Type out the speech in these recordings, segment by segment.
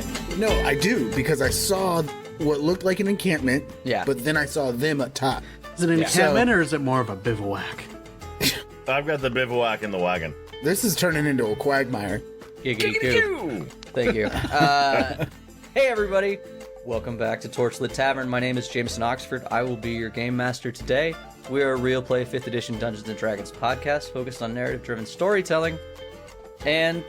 fine. No, I do, because I saw what looked like an encampment, but then I saw them up top. Is it an encampment or is it more of a bivouac? I've got the bivouac in the wagon. This is turning into a quagmire. Giggity-goo. Thank you. Hey, everybody. Welcome back to Torchlit Tavern. My name is Jameson Oxford. I will be your game master today. We are a real play 5th edition Dungeons & Dragons podcast focused on narrative-driven storytelling. And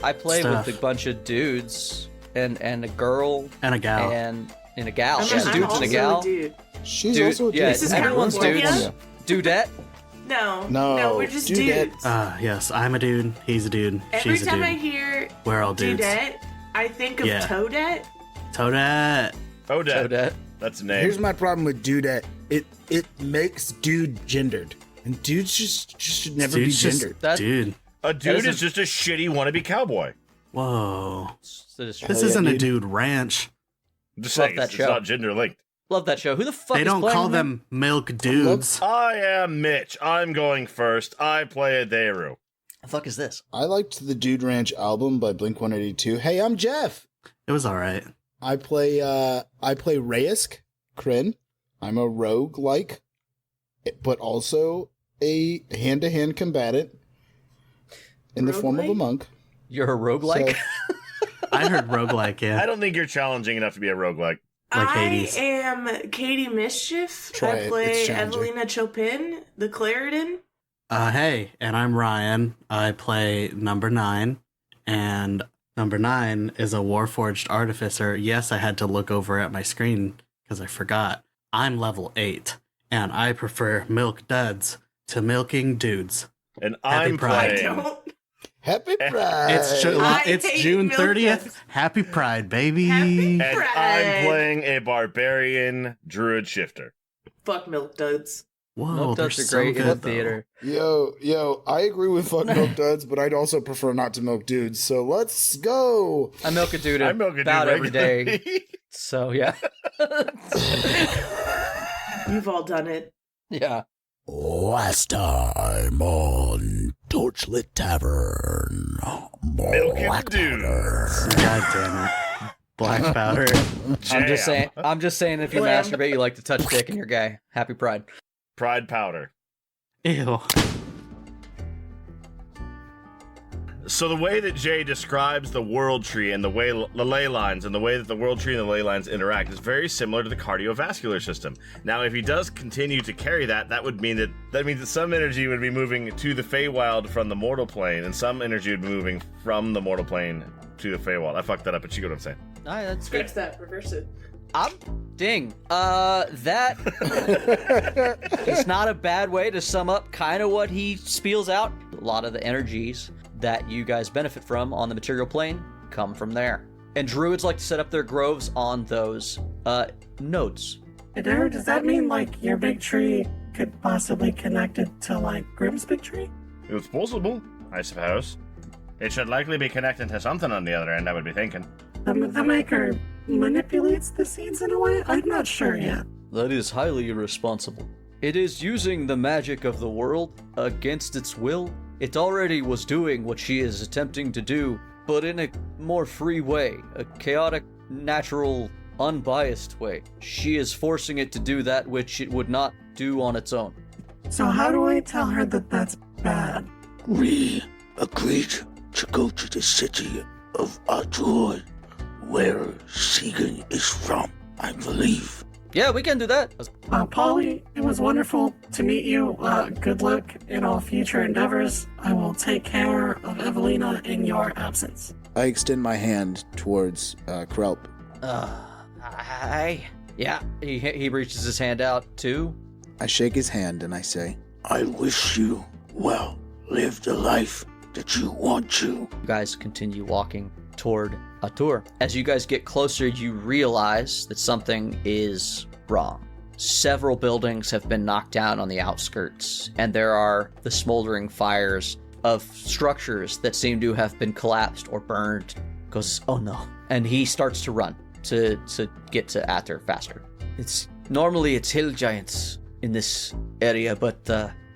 I play with a bunch of dudes and a girl. And a gal. And a gal. I'm dudes and a gal. She's also a dude. Yeah, This is everyone's California? dudes. Dudette? No, we're just dudette. dudes. Yes, I'm a dude, he's a dude, Every she's a time dude. I hear We're all dudes. dudette, I think of Toadette. Toadette. Odette. That's a name. Here's my problem with dudette. It makes dude gendered. And dudes just should never be gendered. Dude. A dude is just a shitty wannabe cowboy. Whoa. This isn't a dude ranch. I'm just saying, that it's show. not gender linked. Love that show. Who the fuck They is don't playing call them milk dudes. I am Mitch. I'm going first. I play Aderu. The fuck is this? I liked the Dude Ranch album by Blink-182. Hey, I'm Jeff. It was alright. I play Raisk Kryn. I'm a rogue-like, but also a hand-to-hand combatant in the form of a monk. You're a roguelike? So, I heard roguelike, yeah. I don't think you're challenging enough to be a roguelike. Like Hades. I am Katie Mischief. Try I it. play It's challenging. Evalina Chopin, the Clarendon. Hey, and I'm Ryan. I play number 9, and number 9 is a Warforged Artificer. Yes, I had to look over at my screen because I forgot. I'm level 8, and I prefer milk duds to milking dudes. And Happy I'm Pride. playing. Happy Pride. I It's hate June milk 30th. duds. Happy Pride, baby. Happy And Pride. I'm playing a barbarian druid shifter. Fuck milk duds. Whoa, Milk they're duds are so great in the good, though. theater. Yo, I agree with fuck milk duds, but I'd also prefer not to milk dudes. So let's go. I milk a dude I milk a dude about every day. regularly. So, yeah. You've all done it. Yeah. Last time on Torchlit Tavern, Milking Blackpowder. God damn it. Blackpowder. I'm just saying if you Blam. masturbate, you like to touch dick and you're gay. Happy Pride. Pride powder. Ew. So the way that Jay describes the world tree and the way the ley lines and the way that the world tree and the ley lines interact is very similar to the cardiovascular system. Now, if he does continue to carry that, that means that some energy would be moving to the Feywild from the mortal plane, and some energy would be moving from the mortal plane to the Feywild. I fucked that up, but you get what I'm saying. Alright, that's good. Fix that. Reverse it. That is not a bad way to sum up kind of what he spiels out. A lot of the energies that you guys benefit from on the material plane come from there. And druids like to set up their groves on those nodes. Aderu, does that mean, like, your big tree could possibly connect it to, like, Grimm's big tree? It's possible, I suppose. It should likely be connected to something on the other end, I would be thinking. The maker manipulates the seeds in a way? I'm not sure yet. That is highly irresponsible. It is using the magic of the world against its will. It already was doing what she is attempting to do, but in a more free way, a chaotic, natural, unbiased way. She is forcing it to do that which it would not do on its own. So how do I tell her that that's bad? We agreed to go to the city of Aderu, where Segan is from, I believe. Yeah, we can do that. Polly, it was wonderful to meet you. Good luck in all future endeavors. I will take care of Evalina in your absence. I extend my hand towards Krelp. Hi. Yeah, he reaches his hand out too. I shake his hand and I say, I wish you well. Live the life that you want to. You guys continue walking toward Atur. As you guys get closer, you realize that something is wrong. Several buildings have been knocked down on the outskirts, and there are the smoldering fires of structures that seem to have been collapsed or burned. Goes, oh no. And he starts to run to get to Atur faster. Normally it's hill giants in this area, but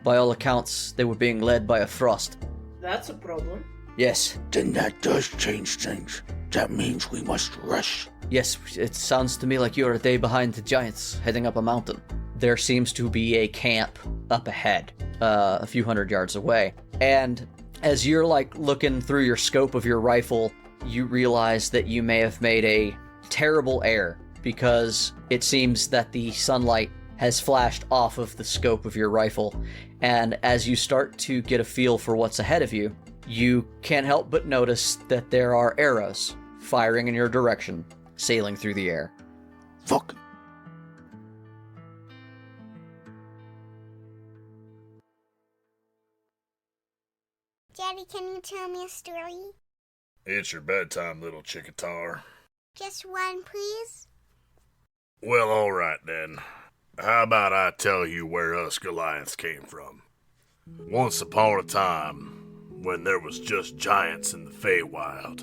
by all accounts, they were being led by a frost. That's a problem. Yes. Then that does change things. That means we must rush. Yes, it sounds to me like you're a day behind the giants heading up a mountain. There seems to be a camp up ahead, a few hundred yards away. And as you're looking through your scope of your rifle, you realize that you may have made a terrible error because it seems that the sunlight has flashed off of the scope of your rifle. And as you start to get a feel for what's ahead of you, you can't help but notice that there are arrows firing in your direction, sailing through the air. Fuck. Daddy, can you tell me a story? It's your bedtime, little chickatar. Just one, please? Well, all right then. How about I tell you where us Goliaths came from? Once upon a time, when there was just giants in the Feywild,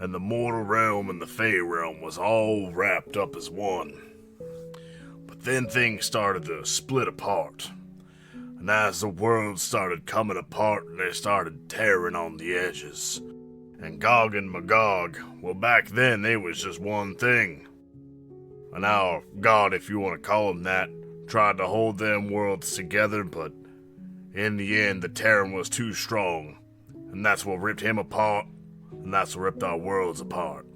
and the mortal realm and the Fey realm was all wrapped up as one. But then things started to split apart. And as the world started coming apart, they started tearing on the edges. And Gog and Magog, well, back then they was just one thing. And our God, if you want to call him that, tried to hold them worlds together, but in the end the tearing was too strong. And that's what ripped him apart, and that's what ripped our worlds apart.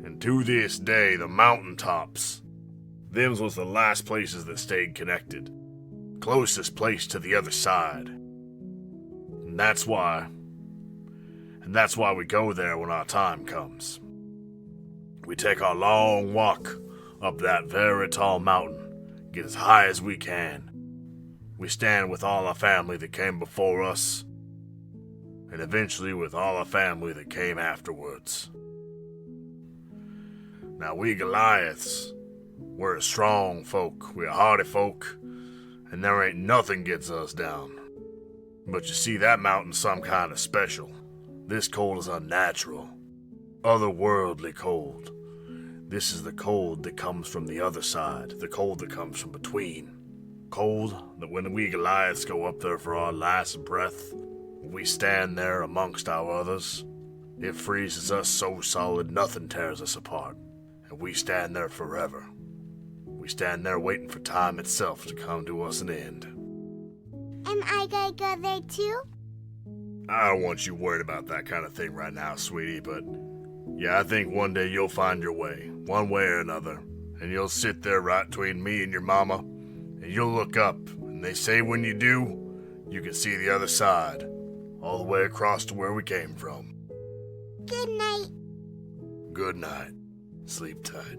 And to this day, the mountaintops, them was the last places that stayed connected. Closest place to the other side. And that's why we go there when our time comes. We take our long walk up that very tall mountain, get as high as we can. We stand with all our family that came before us, and eventually with all our family that came afterwards. Now we Goliaths, we're a strong folk, we're a hardy folk, and there ain't nothing gets us down. But you see, that mountain's some kind of special. This cold is unnatural, otherworldly cold. This is the cold that comes from the other side, the cold that comes from between. Cold that when we Goliaths go up there for our last breath, we stand there amongst our others, it freezes us so solid nothing tears us apart, and we stand there forever. We stand there waiting for time itself to come to us an end. Am I gonna go there too? I don't want you worried about that kind of thing right now, sweetie, but yeah, I think one day you'll find your way, one way or another, and you'll sit there right between me and your mama, and you'll look up, and they say when you do, you can see the other side, all the way across to where we came from. Good night. Good night. Sleep tight.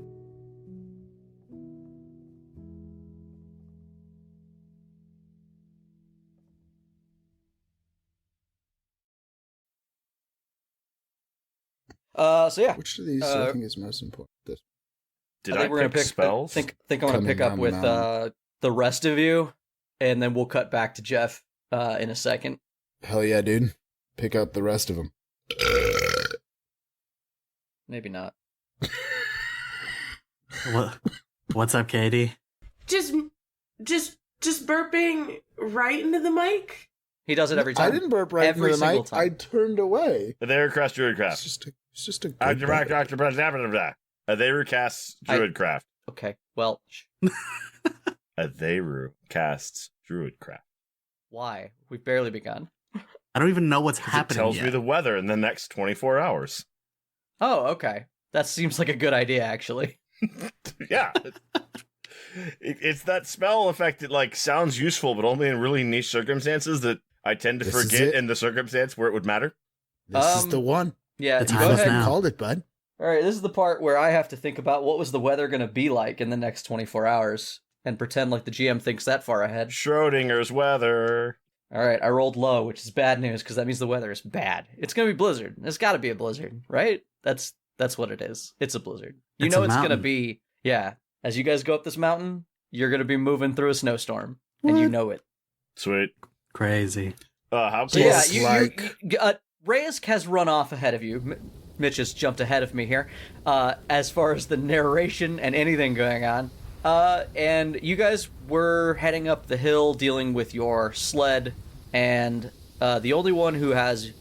So yeah. Which of these do I think is most important? This. Did I I think we're gonna pick pick spells? think I'm gonna Coming pick up down the with mountain. the rest of you, and then we'll cut back to Jeff in a second. Hell yeah, dude. Pick up the rest of them. Maybe not. What's up, Katie? Just burping right into the mic? He does it every time. I didn't burp right Every into the single mic. time. I turned away. Aderu casts Druidcraft. It's just a good burp. Aderu casts Druidcraft. Okay, well, Aderu casts Druidcraft. why? We've barely begun. I don't even know what's It happening tells yet. me the weather in the next 24 hours. Oh, okay. That seems like a good idea, actually. Yeah. It's that spell effect that sounds useful, but only in really niche circumstances that I tend to This is forget it. in the circumstance where it would matter. This is the one. Yeah, The go time is ahead. now. Called it, bud. All right, this is the part where I have to think about what was the weather going to be like in the next 24 hours and pretend like the GM thinks that far ahead. Schrodinger's weather. All right, I rolled low, which is bad news because that means the weather is bad. It's going to be blizzard. It's got to be a blizzard, right? That's what it is. It's a blizzard. You It's know a it's going to mountain. be, yeah. As you guys go up this mountain, you're going to be moving through a snowstorm, and you What? know it. Sweet. Crazy. How So cool. yeah, Just Reyes has run off ahead of you. Mitch has jumped ahead of me here, as far as the narration and anything going on. And you guys were heading up the hill, dealing with your sled, and the only one who has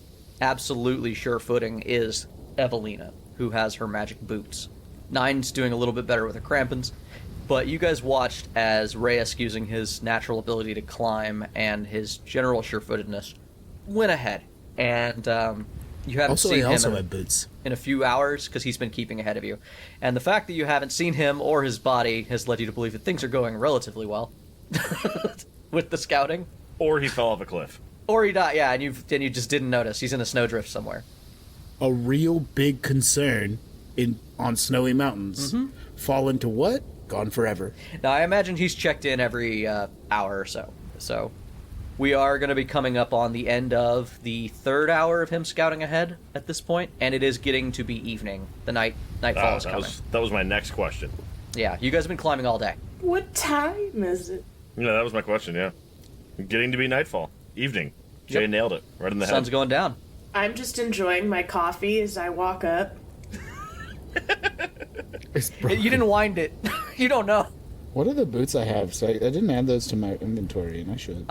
absolutely sure-footing is Evalina, who has her magic boots. 9's doing a little bit better with her crampons, but you guys watched as Reyes, using his natural ability to climb and his general sure-footedness, went ahead. And you haven't seen him had boots. in a few hours because he's been keeping ahead of you. And the fact that you haven't seen him or his body has led you to believe that things are going relatively well with the scouting. Or he fell off a cliff. Or he died, yeah, and you just didn't notice. He's in a snowdrift somewhere. A real big concern on snowy mountains. Fall into what? Gone forever. Now, I imagine he's checked in every hour or so. So, we are going to be coming up on the end of the 3rd hour of him scouting ahead at this point, and it is getting to be evening. The nightfall is coming. That was my next question. Yeah, you guys have been climbing all day. What time is it? Yeah, that was my question, yeah. Getting to be nightfall. Evening. Jay Yep. nailed it. Right in the Sun's head. going down. I'm just enjoying my coffee as I walk up. You didn't wind it. You don't know. What are the boots I have? So I didn't add those to my inventory, and I should.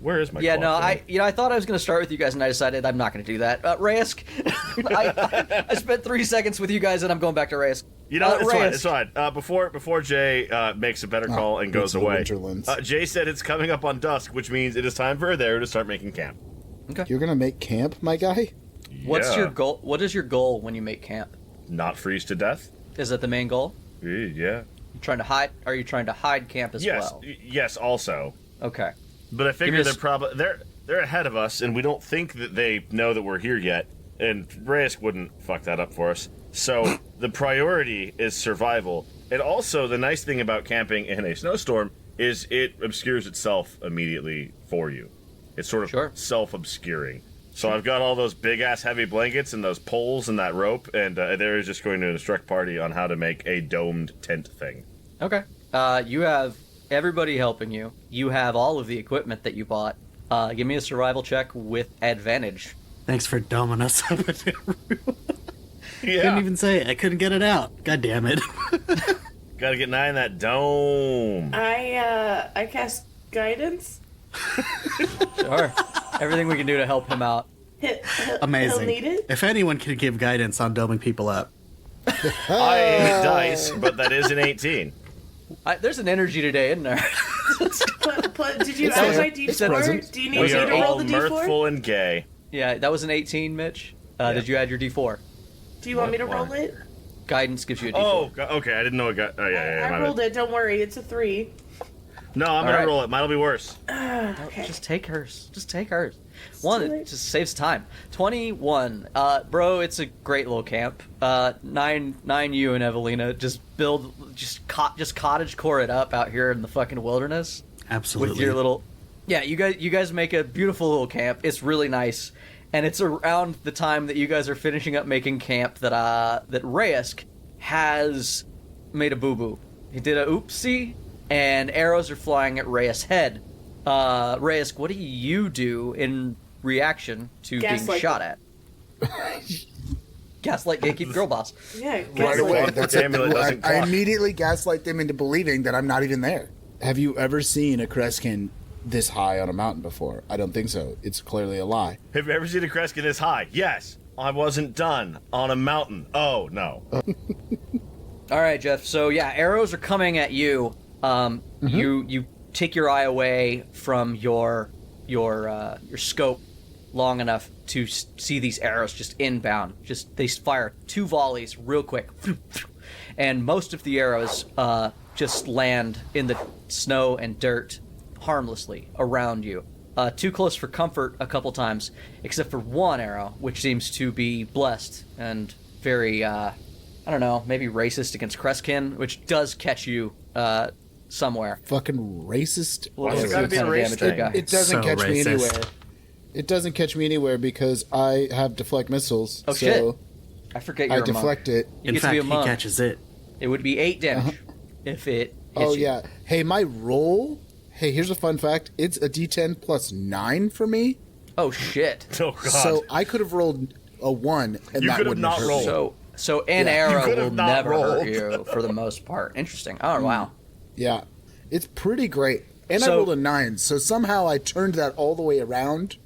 Where is my Yeah, no, clock? I thought I was going to start with you guys, and I decided I'm not going to do that. Reyes, I spent 3 seconds with you guys, and I'm going back to Reyes. You know, it's fine. Reyes. It's fine. Before Jay makes a better call and goes it's the away, Winterlands. Jay said it's coming up on dusk, which means it is time for Aderu to start making camp. You're gonna make camp, my guy? What's Yeah. your goal? What is your goal when you make camp? Not freeze to death? Is that the main goal? Yeah. You trying to hide? Are you trying to hide camp as Yes. well? Yes. Also, Okay. but I figure me they're a s- probably they're ahead of us, and we don't think that they know that we're here yet. And Reyes wouldn't fuck that up for us. So the priority is survival. And also, the nice thing about camping in a snowstorm is it obscures itself immediately for you. It's sort of Sure. self-obscuring. So I've got all those big-ass heavy blankets and those poles and that rope, and there is just going to instruct party on how to make a domed tent thing. Okay. You have everybody helping you. You have all of the equipment that you bought. Give me a survival check with advantage. Thanks for doming us up. Yeah. Couldn't even say it. I couldn't get it out. God damn it. Gotta get 9 in that dome. I cast guidance. Sure. Everything we can do to help him out. Amazing. He'll need it. If anyone could give guidance on doming people up. I hate dice, but that is an 18. There's an energy today, isn't there? Did you It's add there. my It's D4? present. Do you need We me are to roll all the D4? mirthful and gay. Yeah, that was an 18, Mitch. Did you add your D4? Do you want me to What? roll it? Guidance gives you a D4. Oh, okay. I didn't know it got. Oh, yeah. I my rolled bad. it. Don't worry. It's a 3. No, I'm gonna Alright. roll it. Mine'll be worse. Okay. Just take hers. too One, it late. just saves time. 21. Bro, it's a great little camp. 9 you and Evalina just cottage core it up out here in the fucking wilderness. Absolutely. With your little... Yeah, you guys make a beautiful little camp. It's really nice. And it's around the time that you guys are finishing up making camp that Reyes has made a boo-boo. He did a oopsie, and arrows are flying at Reyes' head. Reyes, what do you do in reaction to being Gaslight shot at? Gaslight Gatekeep Girl Boss. Yeah. Right guess away. what? Clock That's the it. amulet doesn't I clock. immediately gaslight them into believing that I'm not even there. Have you ever seen a Kreskin this high on a mountain before? I don't think so. It's clearly a lie. Have you ever seen a Kreskin this high? Yes. I wasn't done on a mountain. Oh no. All right, Jeff. So yeah, arrows are coming at you. You take your eye away from your scope long enough to see these arrows just inbound. Just they fire 2 volleys real quick, and most of the arrows just land in the snow and dirt harmlessly around you. Too close for comfort a couple times, except for one arrow, which seems to be blessed and very, I don't know, maybe racist against Kreskin, which does catch you somewhere. Fucking racist. Why's it See gotta what be a kind of race damage I thing? got. It doesn't So catch me racist. anywhere. It doesn't catch me anywhere because I have deflect missiles. Oh, so shit. I forget you're I a monk. deflect it. You In get to fact, be a he monk. catches it. It would be 8 damage if it hits Oh you. yeah. Hey, my roll. Hey, here's a fun fact. It's a D10 plus 9 for me. Oh shit. Oh god. So I could have rolled a 1, and You that could have wouldn't not hurt rolled. me. So an Yeah. You arrow could will have not never hurt rolled. you for the most part. Interesting. Oh wow. Yeah, it's pretty great. And I So- rolled a 9, so somehow I turned that all the way around.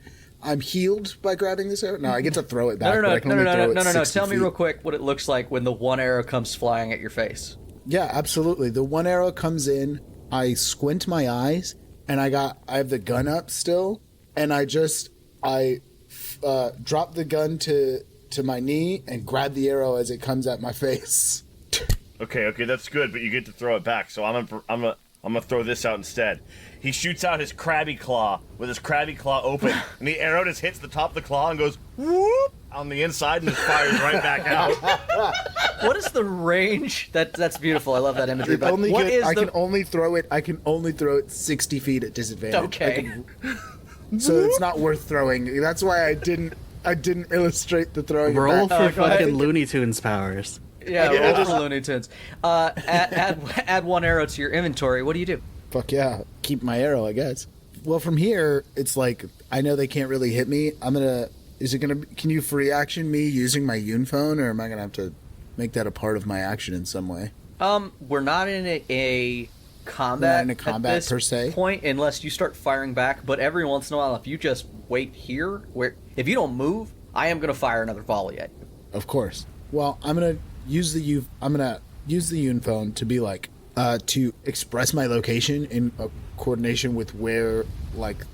I'm healed by grabbing this arrow? No, I get to throw it back. But I can only throw it 60 Tell me feet. real quick what it looks like when the one arrow comes flying at your face. Yeah, absolutely. The one arrow comes in, I squint my eyes, and I have the gun up still, and I drop the gun to my knee and grab the arrow as it comes at my face. Okay, that's good, but you get to throw it back. So I'm gonna throw this out instead. He shoots out his crabby claw with his crabby claw open, and the arrow just hits the top of the claw and goes whoop on the inside and just fires right back out. What is the range? That's beautiful. I love that imagery. But I can only throw it 60 feet at disadvantage. Okay. So it's not worth throwing. That's why I didn't illustrate the throwing. Roll it back. for fucking Looney Tunes powers. Yeah, roll for Looney Tunes. Add one arrow to your inventory. What do you do? Fuck yeah. Keep my arrow, I guess. Well, from here, it's like, I know they can't really hit me. Can you free action me using my Yun phone, or am I going to have to make that a part of my action in some way? We're not in a combat, Not in a combat at this per se? point unless you start firing back, but every once in a while, if you just wait here, if you don't move, I am going to fire another volley at you. Of course. Well, I'm going to use the Yun phone to be like, to express my location in coordination with where, like,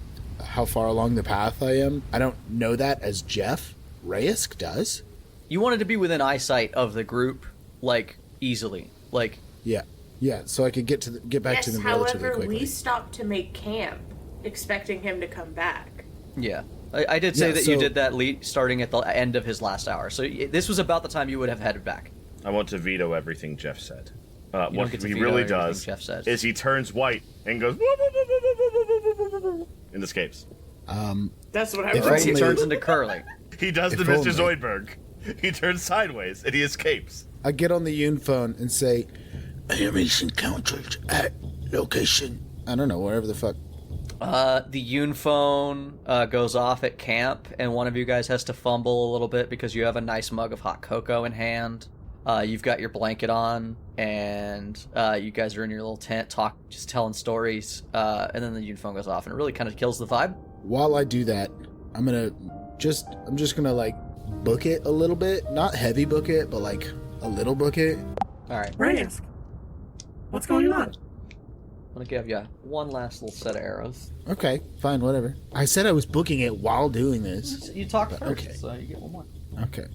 how far along the path I am. I don't know that as Jeff. Reyes does. You wanted to be within eyesight of the group, like, easily. Like, yeah, so I could get back to them relatively however, quickly. we stopped to make camp, expecting him to come back. yeah. I did say that so- you did that starting at the end of his last hour, so this was about the time you would have headed back. I want to veto everything Jeff said. don't What get to he veto really everything does Jeff says. is he turns white and goes and escapes. That's what I If wrote. He only- turns into Curly. He does the If Mr. only. Zoidberg. He turns sideways and he escapes. I get on the Yun phone and say, Enemies encountered at location. I don't know, wherever the fuck. The Yun phone goes off at camp, and one of you guys has to fumble a little bit because you have a nice mug of hot cocoa in hand. You've got your blanket on, and you guys are in your little tent, just telling stories. And then the Yun phone goes off, and it really kind of kills the vibe. While I do that, I'm just gonna like book it a little bit. Not heavy book it, but like a little book it. All right, Reyes, what's going on? I'm gonna give you one last little set of arrows. Okay, fine, whatever. I said I was booking it while doing this. You talk first, okay. so you get one more. Okay.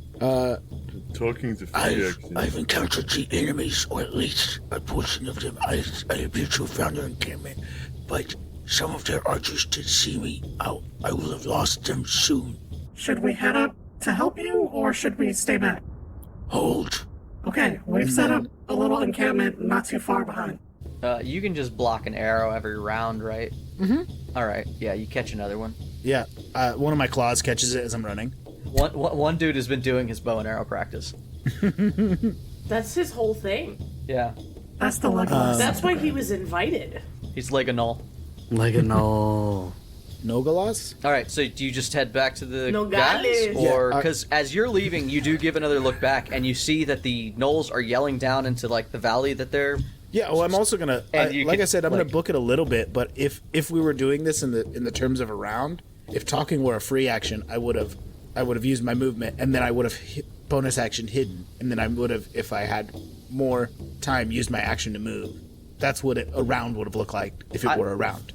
Talking to I've encountered the enemies, or at least a portion of them. I appear to have found their encampment, but some of their archers did see me. I will have lost them soon. Should we head up to help you, or should we stay back? Hold. Okay, we've set up a little encampment not too far behind. You can just block an arrow every round, right? Mm-hmm. All right, yeah, you catch another one. Yeah, one of my claws catches it as I'm running. One dude has been doing his bow and arrow practice. That's his whole thing. Yeah, That's the Legolas. That's why he was invited. he's Legonol. Like a no. Nogalas? All right, so do you just head back to the Nogales. guys, or Yeah, because as you're leaving, you do give another look back, and you see that the gnolls are yelling down into like the valley that they're. Yeah, well, I'm also gonna, And you like can, I said, I'm gonna like- book it a little bit. But if we were doing this in the terms of a round, if talking were a free action, I would have used my movement, and then I would have bonus action hidden, and then I would have, if I had more time, used my action to move. That's what a round would have looked like if it were a round.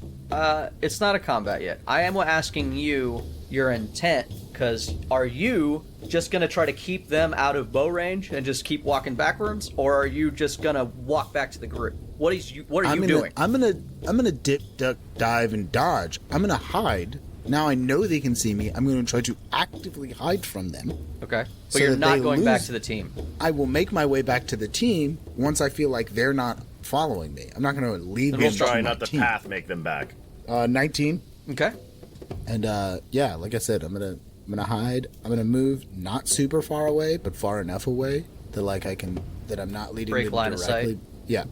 It's not a combat yet. I am asking you your intent, because are you just gonna try to keep them out of bow range and just keep walking backwards, or are you just gonna walk back to the group? What are you doing? I'm gonna dip, duck, dive, and dodge. I'm gonna hide. Now I know they can see me. I'm gonna try to actively hide from them. Okay, but so you're that not they going back lose- to the team. I will make my way back to the team once I feel like they're not following me. I'm not gonna lead them We'll to try my not to team. path make them back. 19. Okay. And yeah, like I said, I'm gonna hide. I'm gonna move not super far away, but far enough away that I'm not leading Break them line of directly. sight. Yeah,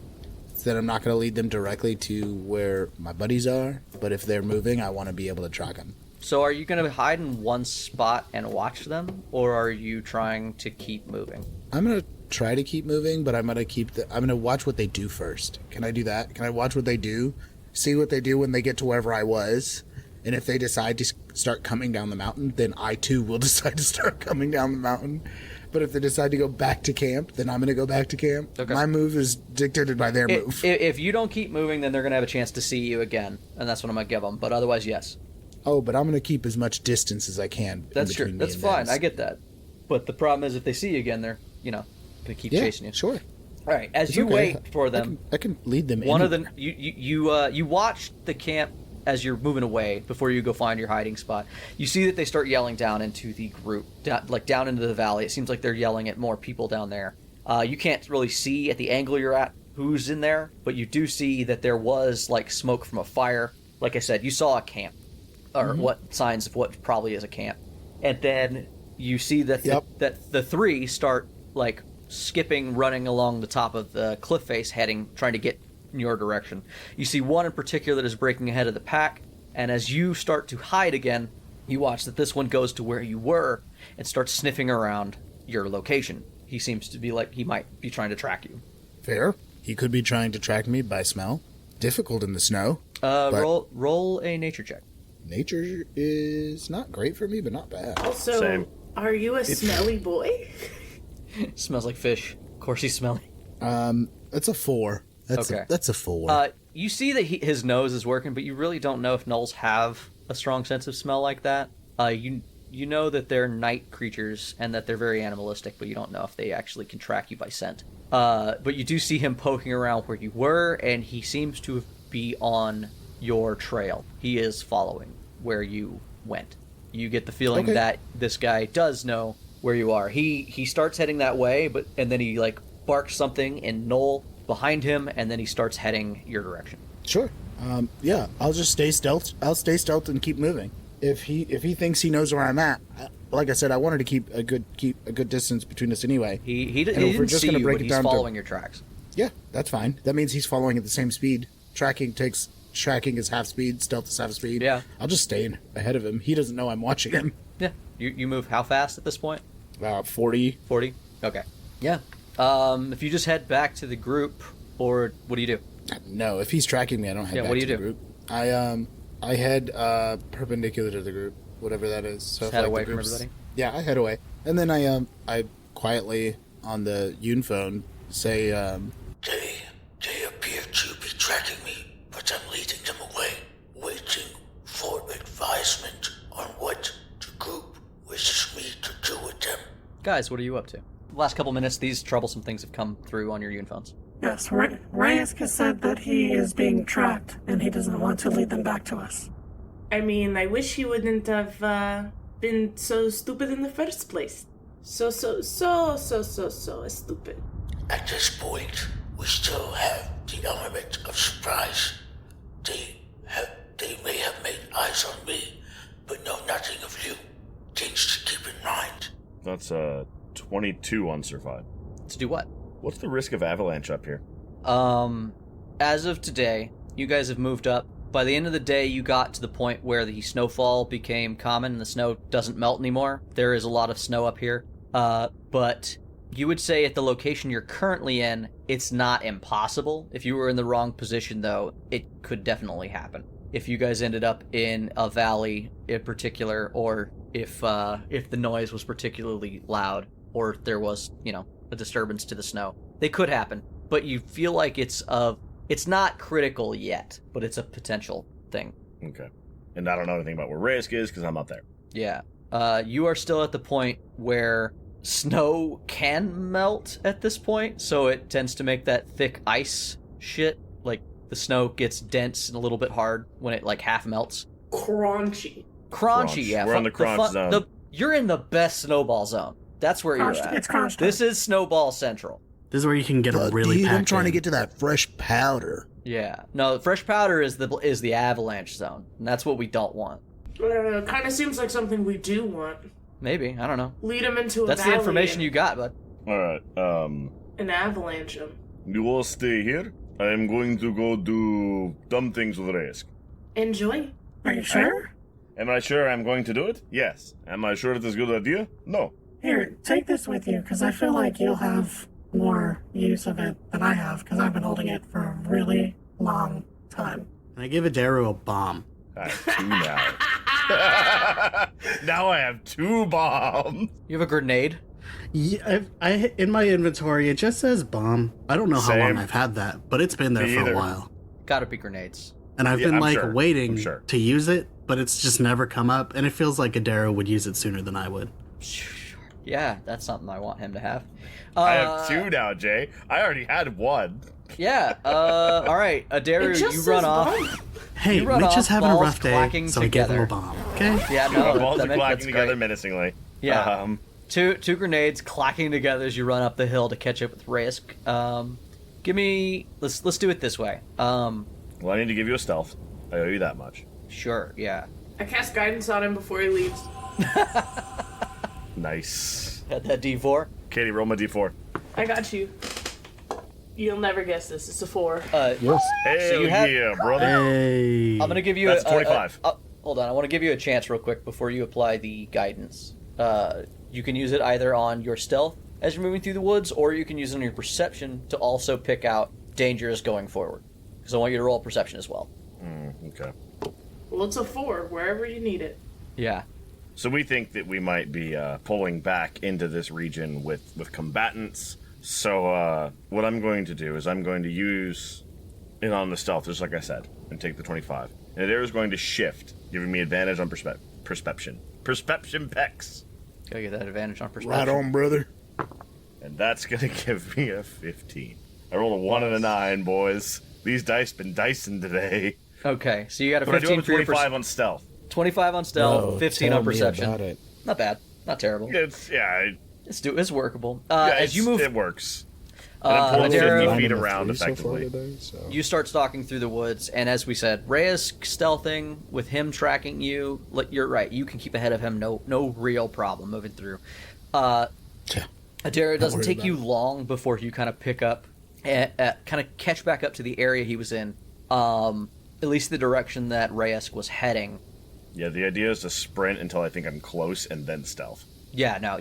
so that I'm not gonna lead them directly to where my buddies are. But if they're moving, I want to be able to track them. So are you gonna hide in one spot and watch them, or are you trying to keep moving? I'm gonna try to keep moving, but I'm gonna watch what they do first. Can I do that? Can I watch what they do? See what they do when they get to wherever I was, And if they decide to start coming down the mountain, then I too will decide to start coming down the mountain. But if they decide to go back to camp, then I'm going to go back to camp. Okay. My move is dictated by their move. If you don't keep moving, then they're going to have a chance to see you again. And that's what I'm going to give them. But otherwise, yes. Oh, but I'm going to keep as much distance as I can. That's true. That's fine. I get that. But the problem is if they see you again, they're, going to keep chasing you. Sure. All right. As you wait for them. I can lead them One of them, you watch the camp as you're moving away before you go find your hiding spot. You see that they start yelling down into the group, down into the valley. It seems like they're yelling at more people down there. You can't really see at the angle you're at who's in there, but you do see that there was like smoke from a fire. Like I said, you saw a camp, or what signs of what probably is a camp. And then you see that that the three start like skipping, running along the top of the cliff face, trying to get in your direction. You see one in particular that is breaking ahead of the pack, and as you start to hide again, you watch that this one goes to where you were and starts sniffing around your location. He seems to be like he might be trying to track you. Fair. He could be trying to track me by smell. Difficult in the snow. Roll a nature check. Nature is not great for me, but not bad. Also, Same. Are you a smelly boy? Smells like fish. Of course he's smelly. It's a 4. That's a 4. You see that his nose is working, but you really don't know if gnolls have a strong sense of smell like that. You know that they're night creatures and that they're very animalistic, but you don't know if they actually can track you by scent. But you do see him poking around where you were, and he seems to be on your trail. He is following where you went. You get the feeling that this guy does know where you are. He starts heading that way, and then he like barks something in Gnoll behind him, and then he starts heading your direction. Sure. Yeah, I'll just stay stealth. I'll stay stealth and keep moving. If he thinks he knows where I'm at, like I said, I wanted to keep a good distance between us anyway. He didn't see you, but he's following your tracks. Yeah, that's fine. That means he's following at the same speed. Tracking is half speed, stealth is half speed. Yeah. I'll just stay ahead of him. He doesn't know I'm watching him. Yeah. You move how fast at this point? About 40. 40? Okay. Yeah. If you just head back to the group, or what do you do? No, if he's tracking me, I don't head back to the group. I head perpendicular to the group, whatever that is. So just head away from everybody? Yeah, I head away. And then I quietly, on the Yun phone, say, They appear to be tracking me, but I'm leading them away, waiting for advisement on what the group wishes me to do with them. Guys, what are you up to? The last couple minutes, these troublesome things have come through on your Yun phones. Yes, Reyes has said that he is being tracked, and he doesn't want to lead them back to us. I mean, I wish he wouldn't have been so stupid in the first place. So stupid. At this point, we still have the element of surprise. They may have made eyes on me, but know nothing of you. Things to keep in mind. That's 22 on Survive. To do what? What's the risk of avalanche up here? As of today, you guys have moved up. By the end of the day, you got to the point where the snowfall became common and the snow doesn't melt anymore. There is a lot of snow up here. But you would say at the location you're currently in, it's not impossible. If you were in the wrong position, though, it could definitely happen. If you guys ended up in a valley in particular, or if the noise was particularly loud, or there was, a disturbance to the snow, they could happen. But you feel like it's not critical yet, but it's a potential thing. Okay. And I don't know anything about where Reyes is because I'm up there. Yeah. You are still at the point where snow can melt at this point, so it tends to make that thick ice shit. Like, the snow gets dense and a little bit hard when it, half melts. Crunchy, yeah. We're on the crunch zone. You're in the best snowball zone. That's where you're at. It's crunch time. This is Snowball Central. This is where you can get a really packed I'm trying to in. get to that fresh powder. Yeah. No, fresh powder is the avalanche zone, and that's what we don't want. Kind of seems like something we do want. Maybe. I don't know. Lead him into a That's valley. the information you got, bud. Alright, An avalanche him. you all stay here. I am going to go do dumb things with Reyes. Enjoy. Are you sure? Am I sure I'm going to do it? Yes. Am I sure it is a good idea? No. Here, take this with you, because I feel like you'll have more use of it than I have, because I've been holding it for a really long time. And I give Aderu a bomb. I have 2 now. Now I have 2 bombs. You have a grenade? Yeah, I in my inventory, it just says bomb. I don't know how long Same. I've had that, but it's been there Me for either. a while. Gotta be grenades. And I've Yeah, been I'm like sure. waiting I'm sure. to use it, but it's just never come up, and it feels like Aderu would use it sooner than I would. Yeah, that's something I want him to have. I have 2 now, Jay. I already had 1. Yeah, alright, It Aderu, just you says run off. bomb. Hey, You run Mitch off, is having a balls rough day, clacking so I gave him a together. bomb, okay? Yeah, My no, balls are that's clacking together great. menacingly. Yeah. Two grenades clacking together as you run up the hill to catch up with Reyes. Give me... Let's do it this way. Well, I need to give you a stealth. I owe you that much. Sure, yeah. I cast guidance on him before he leaves. Nice. Had that D4. Katie, roll my d4. I got you. You'll never guess this. It's a 4. Yes. Hey, So you have- yeah, brother. Hey. I'm gonna give you That's a 25. Hold on, I want to give you a chance real quick before you apply the guidance. You can use it either on your stealth as you're moving through the woods, or you can use it on your perception to also pick out dangers going forward. Because I want you to roll perception as well. Okay. Well, it's a 4, wherever you need it. Yeah. So we think that we might be pulling back into this region with combatants. So what I'm going to do is I'm going to use it on the stealth, just like I said, and take the 25. And Aderu is going to shift, giving me advantage on perception. Perception pecs. Gotta get that advantage on perception. Right on, brother. And that's going to give me a 15. I rolled a 1 and a 9, boys. These dice been dicing today. Okay, so you got a But I do 15 have a for your 25 on stealth. 25 on stealth, Oh, 15 tell on me perception. about it. Not bad. Not terrible. It's, yeah, It's workable. yeah, As you move, it works. And I'm pulling Aderu- 50 feet I'm around 3 so far effectively. today, so. you start stalking through the woods, and as we said, Reyes stealthing with him tracking you. You're right. You can keep ahead of him. No real problem moving through. Aderu, it doesn't worried take about you it. long before you kind of pick up, kind of catch back up to the area he was in. At least the direction that Reyes was heading. Yeah, the idea is to sprint until I think I'm close and then stealth. Yeah, no.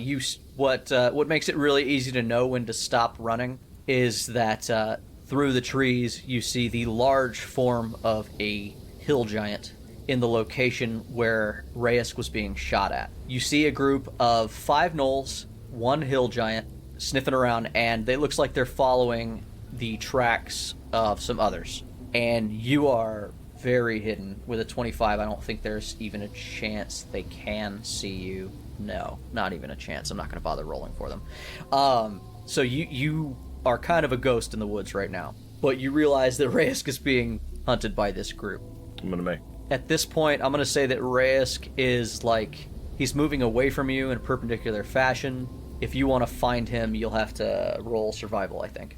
What makes it really easy to know when to stop running is that through the trees you see the large form of a hill giant in the location where Reyes was being shot at. You see a group of 5 gnolls, 1 hill giant sniffing around, and they looks like they're following the tracks of some others. And you are very hidden with a 25. I don't think there's even a chance they can see you. No, not even a chance. I'm not going to bother rolling for them. So you are kind of a ghost in the woods right now. But you realize that Reyes is being hunted by this group. I'm gonna make. At this point, I'm going to say that Reyes is like... He's moving away from you in a perpendicular fashion. If you want to find him, you'll have to roll survival, I think.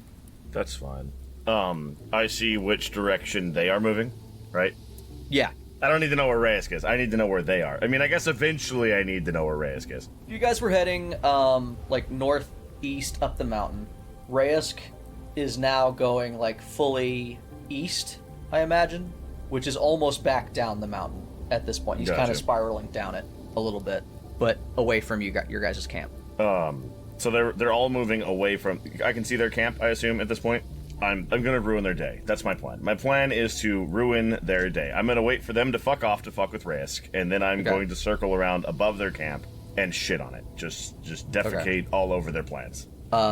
That's fine. I see which direction they are moving, right? Yeah. I don't need to know where Reyes is. I need to know where they are. I mean, I guess eventually I need to know where Reyes is. You guys were heading, like, northeast up the mountain. Reyes is now going, like, fully east, I imagine, which is almost back down the mountain at this point. He's kind Gotcha. of spiraling down it a little bit, but away from your guys' camp. So they're all moving away from. I can see their camp, I assume, at this point. I'm gonna ruin their day. That's my plan. My plan is to ruin their day. I'm gonna wait for them to fuck off to fuck with Reyes, and then I'm going to circle around above their camp and shit on it. Just defecate all over their plans.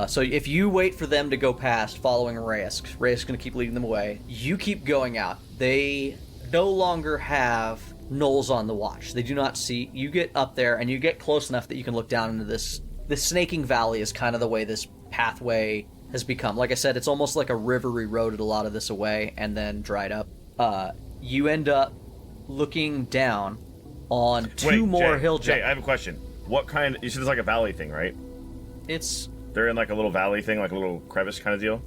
So if you wait for them to go past following Reyes is going to keep leading them away. You keep going out. They no longer have gnolls on the watch. They do not see... You get up there, and you get close enough that you can look down into this... This snaking valley is kind of the way this pathway has become. Like I said, it's almost like a river eroded a lot of this away and then dried up. You end up looking down on two more hill Jay, giants. I have a question. What kind... You said it's like a valley thing, right? It's... They're in like a little valley thing, like a little crevice kind of deal?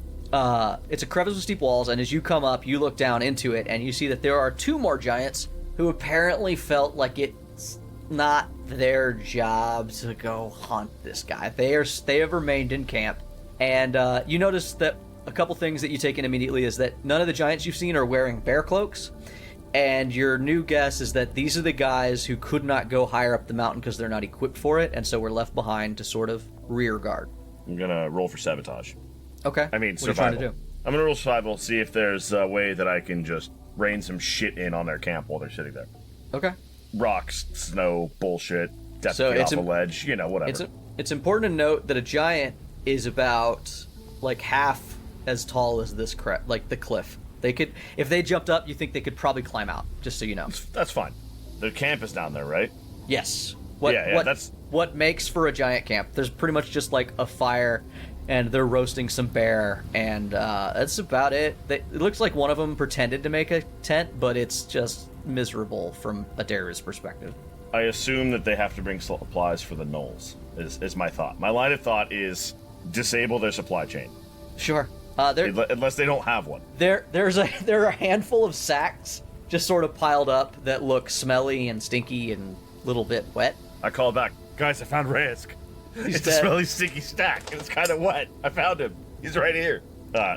It's a crevice with steep walls, and as you come up, you look down into it, and you see that there are 2 more giants who apparently felt like it's not their job to go hunt this guy. They have remained in camp, and you notice that a couple things that you take in immediately is that none of the giants you've seen are wearing bear cloaks, and your new guess is that these are the guys who could not go higher up the mountain because they're not equipped for it, and so were left behind to sort of rear guard. I'm gonna roll for sabotage. Okay. I mean, what are you survival. trying to do? I'm gonna roll survival, see if there's a way that I can just rain some shit in on their camp while they're sitting there. Okay. Rocks, snow, bullshit, definitely off a ledge, whatever. It's important to note that a giant is about like half as tall as this like the cliff. They could, if they jumped up, you think they could probably climb out, just so you know. That's fine. Their camp is down there, right? Yes. What makes for a giant camp? There's pretty much just like a fire, and they're roasting some bear, and that's about it. It looks like one of them pretended to make a tent, but it's just miserable from Aderu's perspective. I assume that they have to bring supplies for the gnolls, is my thought. My line of thought is disable their supply chain. Sure. Unless they don't have one. There are a handful of sacks just sort of piled up that look smelly and stinky and a little bit wet. I call back, guys, I found Reyes. It's a smelly, stinky stack, and it's kind of wet. I found him. He's right here.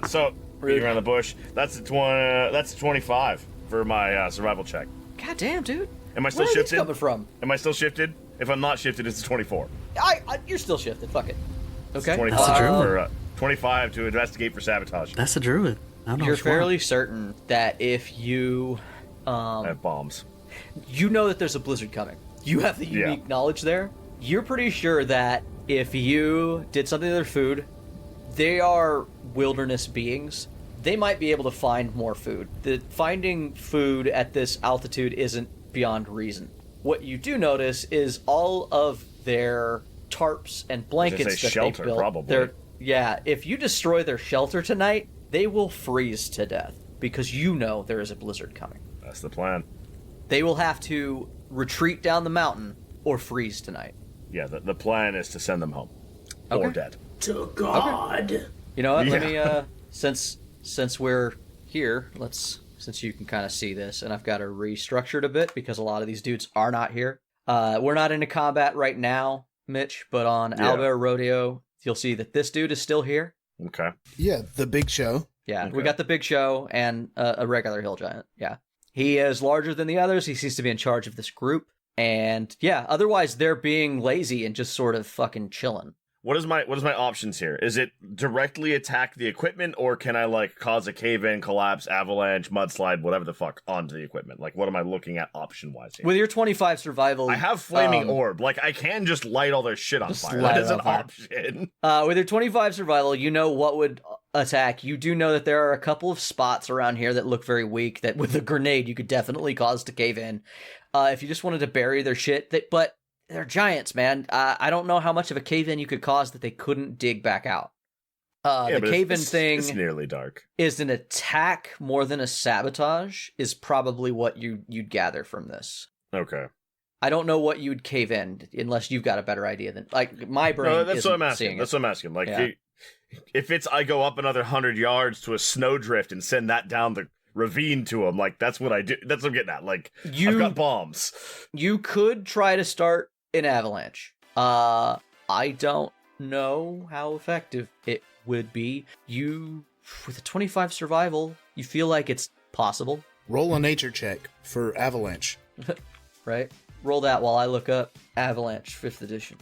So, beating around the bush, that's a 25 for my survival check. God damn, dude. Am I still shifted? shifted? Coming from? Am I still shifted? If I'm not shifted, it's a 24. You're still shifted. Fuck it. Okay. 25 to investigate for sabotage. That's a druid. I don't know. You're fairly certain that if you... I have bombs. You know that there's a blizzard coming. You have the unique knowledge there. You're pretty sure that if you did something to their food, they are wilderness beings. They might be able to find more food. Finding food at this altitude isn't beyond reason. What you do notice is all of their tarps and blankets that they built. Probably. If you destroy their shelter tonight, they will freeze to death because you know there is a blizzard coming. That's the plan. They will have to retreat down the mountain or freeze tonight. Yeah, the plan is to send them home. Okay. Or dead. To God. Okay. You know what? Let me, since we're here, since you can kind of see this, and I've got to restructure it a bit because a lot of these dudes are not here. We're not into combat right now, Mitch, but on Owlbear Rodeo, you'll see that this dude is still here. Okay. Yeah, the big show. Yeah, Okay. We got the big show and a regular hill giant. Yeah. He is larger than the others. He seems to be in charge of this group. And yeah, otherwise they're being lazy and just sort of fucking chilling. What is my options here? Is it directly attack the equipment, or can I cause a cave-in, collapse, avalanche, mudslide, whatever the fuck onto the equipment? What am I looking at option-wise here? With your 25 survival, I have flaming orb. I can just light all their shit on fire. That is an option. With your 25 survival, you know what would attack. You do know that there are a couple of spots around here that look very weak that with a grenade you could definitely cause to cave in. If you just wanted to bury their shit, but they're giants, man. I don't know how much of a cave-in you could cause that they couldn't dig back out. The cave-in thing... It's nearly dark. ...is an attack more than a sabotage, is probably what you'd gather from this. Okay. I don't know what you'd cave in, unless you've got a better idea than... my brain No, that's isn't what I'm asking. seeing That's it. what I'm asking. If it's I go up another 100 yards to a snowdrift and send that down the ravine to them, that's what I do. That's what I'm getting at. I've got bombs. You could try to start an avalanche. I don't know how effective it would be. With a 25 survival, you feel like it's possible. Roll a nature check for avalanche. Right? Roll that while I look up avalanche 5th edition.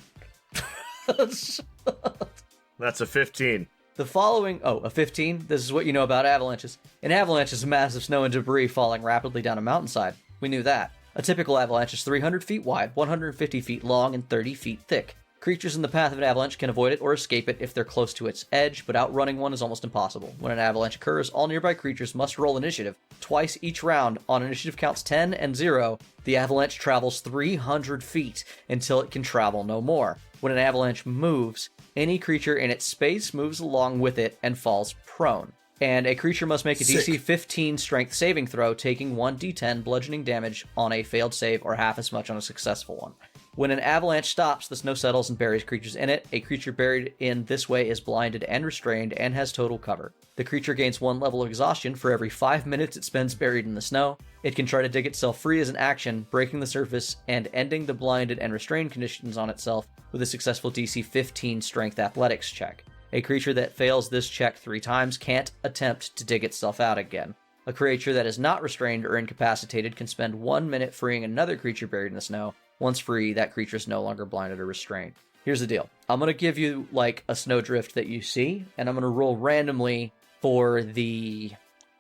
That's a 15. The following... Oh, a 15? This is what you know about avalanches. An avalanche is massive snow and debris falling rapidly down a mountainside. We knew that. A typical avalanche is 300 feet wide, 150 feet long, and 30 feet thick. Creatures in the path of an avalanche can avoid it or escape it if they're close to its edge, but outrunning one is almost impossible. When an avalanche occurs, all nearby creatures must roll initiative. Twice each round, on initiative counts 10 and 0, the avalanche travels 300 feet until it can travel no more. When an avalanche moves, any creature in its space moves along with it and falls prone. And a creature must make a DC 15 strength saving throw, taking 1d10 bludgeoning damage on a failed save or half as much on a successful one. When an avalanche stops, the snow settles and buries creatures in it. A creature buried in this way is blinded and restrained and has total cover. The creature gains 1 level of exhaustion for every 5 minutes it spends buried in the snow. It can try to dig itself free as an action, breaking the surface and ending the blinded and restrained conditions on itself with a successful DC 15 strength athletics check. A creature that fails this check 3 times can't attempt to dig itself out again. A creature that is not restrained or incapacitated can spend 1 minute freeing another creature buried in the snow. Once free, that creature is no longer blinded or restrained. Here's the deal. I'm going to give you a snowdrift that you see, and I'm going to roll randomly for the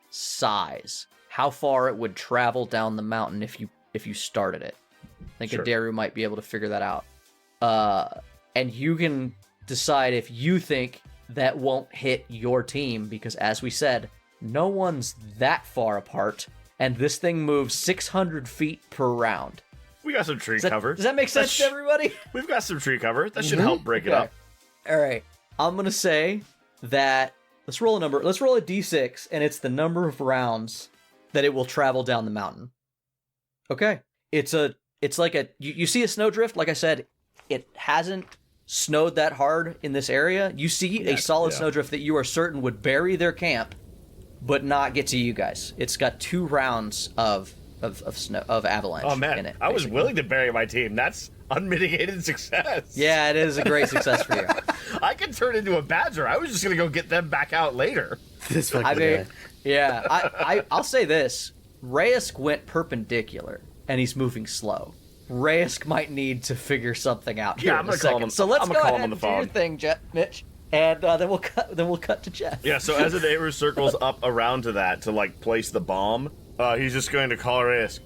size. how far it would travel down the mountain if you started it. I think Aderu might be able to figure that out. And you can decide if you think that won't hit your team, because as we said, no one's that far apart, and this thing moves 600 feet per round. We got some tree cover. Does that make sense to everybody? We've got some tree cover. That should help break it up. All right. I'm going to say that let's roll a number. Let's roll a d6, and it's the number of rounds that it will travel down the mountain. Okay. It's like you see a snowdrift. Like I said, it hasn't snowed that hard in this area. You see a solid snowdrift that you are certain would bury their camp, but not get to you guys. It's got 2 rounds of snow, of avalanche in it. Basically. I was willing to bury my team. That's unmitigated success. Yeah, it is a great success for you. I could turn into a badger. I was just gonna go get them back out later. I'll say this: Reyes went perpendicular, and he's moving slow. Reyes might need to figure something out here in a second. So let's go ahead and do your thing, Mitch, and then we'll cut to Jeff. Yeah. So as Aderu circles up around to that to like place the bomb, he's just going to call Reyes.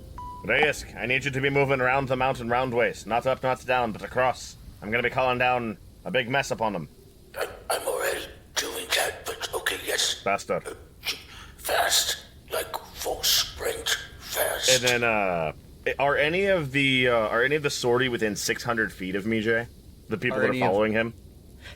Reyes, I need you to be moving around the mountain roundways, not up, not down, but across. I'm going to be calling down a big mess upon them. I'm already doing that, but okay, yes. Faster. Fast, like full sprint, fast. And then, are any of the sortie within 600 feet of me, Jay? The people that are following him?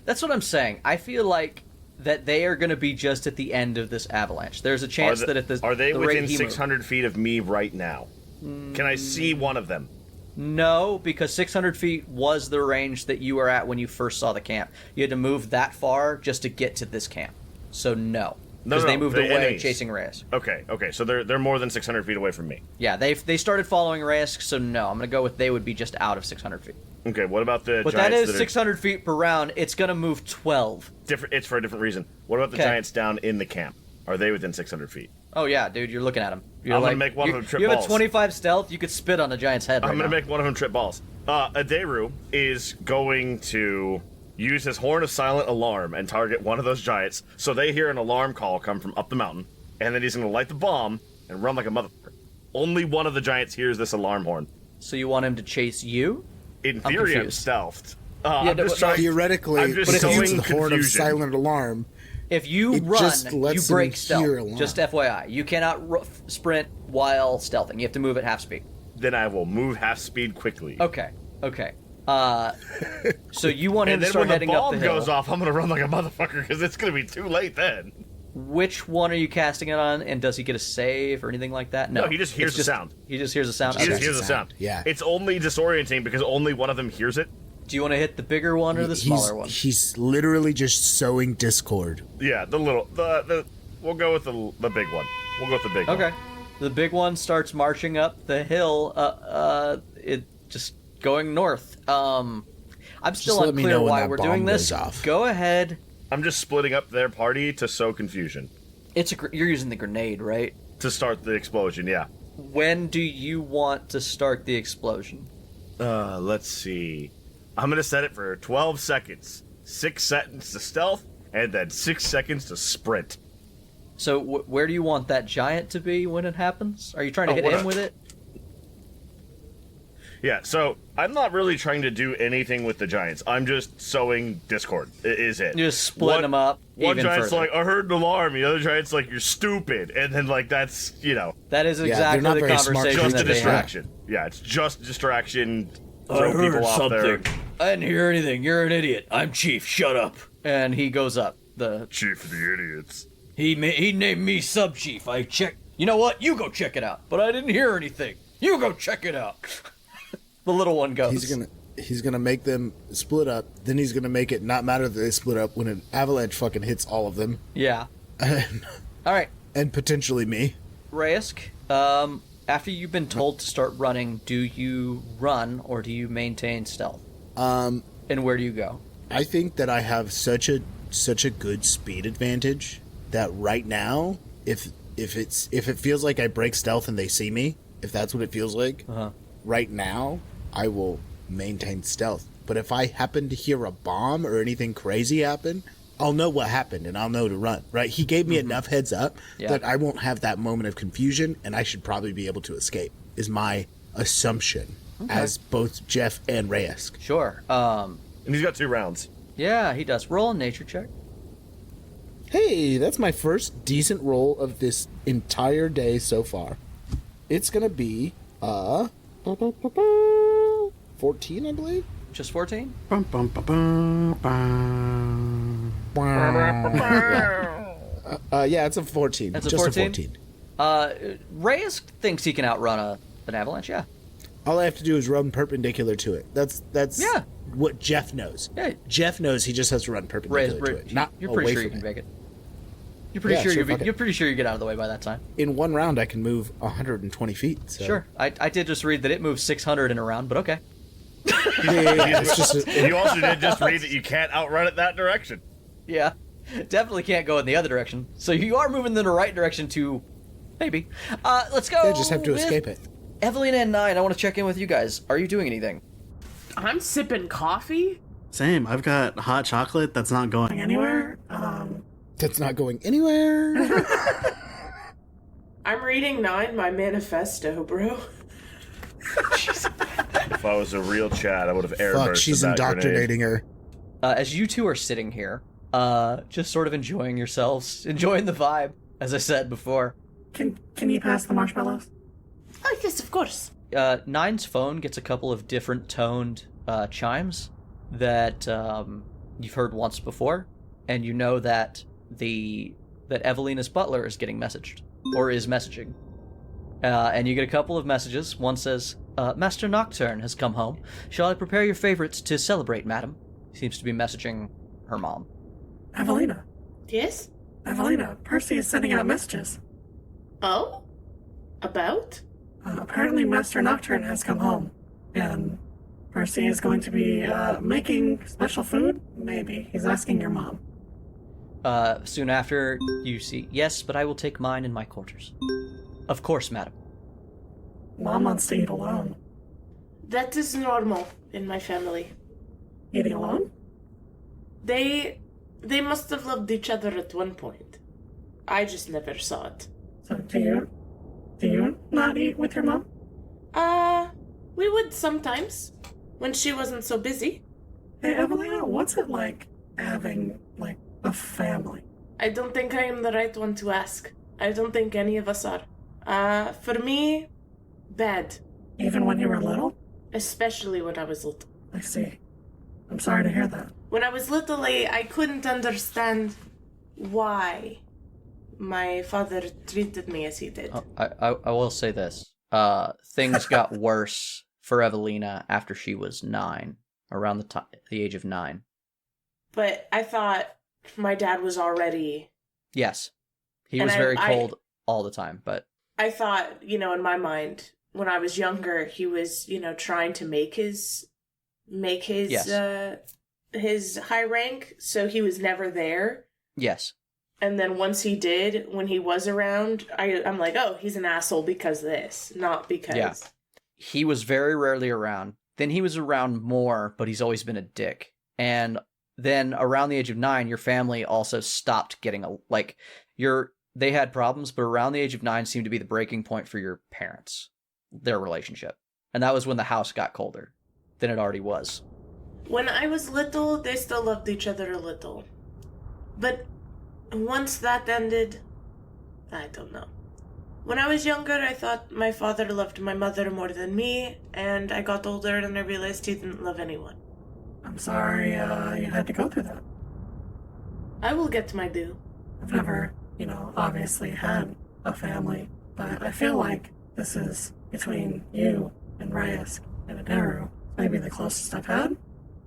That's what I'm saying. I feel like that they are going to be just at the end of this avalanche. There's a chance that at the Are they the within rate he 600 feet of me right now? Can I see one of them? No, because 600 feet was the range that you were at when you first saw the camp. You had to move that far just to get to this camp. So no. Because they moved away enemies. chasing Reyes. Okay, so they're more than 600 feet away from me. Yeah, they started following Reyes, so no. I'm going to go with they would be just out of 600 feet. Okay, what about the But giants that is 600 feet per round. It's going to move 12. It's for a different reason. What about the giants down in the camp? Are they within 600 feet? Oh, yeah, dude, you're looking at them. I'm going to make one of them trip balls. balls. You have a 25 stealth, you could spit on a giant's head I'm going to make one of them trip balls. Aderu is going to use his Horn of Silent Alarm and target one of those giants, so they hear an alarm call come from up the mountain, and then he's going to light the bomb and run like a motherfucker. Only one of the giants hears this alarm horn. So you want him to chase you? In theory, I'm stealthed. Theoretically, I'm just but if you use the confusion. Horn of Silent Alarm, if you run, you break stealth. Just FYI, you cannot sprint while stealthing. You have to move at half speed. Then I will move half speed quickly. Okay. So you want him to start heading up the hill. And then when the bomb goes off, I'm going to run like a motherfucker because it's going to be too late then. Which one are you casting it on, and does he get a save or anything like that? No, he just hears the sound. He just hears the sound? He just hears the sound. Yeah. It's only disorienting because only one of them hears it. Do you want to hit the bigger one or the smaller one? He's literally just sowing discord. Yeah, we'll go with the big one. We'll go with the big one. Okay. The big one starts marching up the hill, it just going north. I'm still unclear why we're doing this. Go ahead. I'm just splitting up their party to sow confusion. You're using the grenade, right? To start the explosion, yeah. When do you want to start the explosion? Let's see. I'm going to set it for 12 seconds. 6 seconds to stealth, and then 6 seconds to sprint. So where do you want that giant to be when it happens? Are you trying to hit him with it? Yeah, so I'm not really trying to do anything with the giants. I'm just sowing discord, is it. You're just splitting them up One even giant's further. like, I heard an alarm. The other giant's like, you're stupid. And then, like, that's, That is exactly the conversation just that a distraction. Yeah, it's just a distraction. Throw people off there. I didn't hear anything. You're an idiot. I'm Chief. Shut up. And he goes up. The Chief of the Idiots. He named me sub-chief. I checked. You know what? You go check it out. But I didn't hear anything. You go check it out. The little one goes. He's gonna make them split up. Then he's gonna make it not matter that they split up when an avalanche fucking hits all of them. Yeah. All right. And potentially me. Reyes, after you've been told to start running, do you run or do you maintain stealth? And where do you go? I think that I have such a good speed advantage that right now, if it feels like I break stealth and they see me, if that's what it feels like, right now I will maintain stealth. But if I happen to hear a bomb or anything crazy happen, I'll know what happened and I'll know to run, right? He gave me enough heads up that I won't have that moment of confusion and I should probably be able to escape, is my assumption as both Jeff and Reyes. Sure. And he's got 2 rounds. Yeah, he does. Roll a nature check. Hey, that's my first decent roll of this entire day so far. It's going to be 14, I believe. Just 14? Bum, bum, bum, bum, bum. Yeah, it's a 14. That's a just 14? a 14. Reyes thinks he can outrun an avalanche, yeah. All I have to do is run perpendicular to it. That's what Jeff knows. Yeah. Jeff knows he just has to run perpendicular to it. Not you're pretty away sure you from can it. make it. You're pretty sure fuck it. you're pretty sure you get out of the way by that time. In one round, I can move 120 feet. So. Sure. I did just read that it moves 600 in a round, but okay. It's just You also did just read that you can't outrun it that direction. Yeah. Definitely can't go in the other direction. So you are moving in the right direction to... Maybe. Let's go. I just have to escape it. Evalina and 9, I want to check in with you guys. Are you doing anything? I'm sipping coffee. Same. I've got hot chocolate that's not going. Anywhere? That's not going anywhere. I'm reading 9, my manifesto, bro. If I was a real Chad, I would have airbursted Fuck, she's that indoctrinating her. As you two are sitting here, just sort of enjoying yourselves, enjoying the vibe, as I said before. Can you pass the marshmallows? Oh, yes, of course. 9's phone gets a couple of different toned chimes that you've heard once before, and you know that that Evalina's butler is getting messaged, or is messaging. And you get a couple of messages. One says, Master Nocturne has come home. Shall I prepare your favorites to celebrate, madam? Seems to be messaging her mom. Evalina. Yes? Evalina, Percy is sending out messages. Oh? About? Apparently Master Nocturne has come home, and Percy is going to be making special food? Maybe. He's asking your mom. Soon after, you see, yes, but I will take mine in my quarters. Of course, madam. Mom wants to eat alone. That is normal in my family. Eating alone? They must have loved each other at one point. I just never saw it. So do you not eat with your mom? We would sometimes, when she wasn't so busy. Hey, Evalina, what's it like having, a family? I don't think I am the right one to ask. I don't think any of us are. For me, bad. Even when you were little? Especially when I was little. I see. I'm sorry to hear that. When I was little, I couldn't understand why my father treated me as he did. I will say this. Things got worse for Evalina after she was 9, around the age of 9. But I thought my dad was already... Yes. He was very cold all the time, but... I thought, in my mind, when I was younger, he was, trying to make his his high rank, so he was never there. Yes. And then once he did, when he was around, I'm like, oh, he's an asshole because of this, not because... Yeah. He was very rarely around. Then he was around more, but he's always been a dick. And then around the age of 9, your family also stopped getting they had problems, but around the age of 9 seemed to be the breaking point for your parents, their relationship. And that was when the house got colder than it already was. When I was little, they still loved each other a little. But once that ended, I don't know. When I was younger, I thought my father loved my mother more than me, and I got older and I realized he didn't love anyone. I'm sorry you had to go through that. I will get my due. I've never, obviously had a family, but I feel like this is between you and Reyes and Aderu, maybe the closest I've had.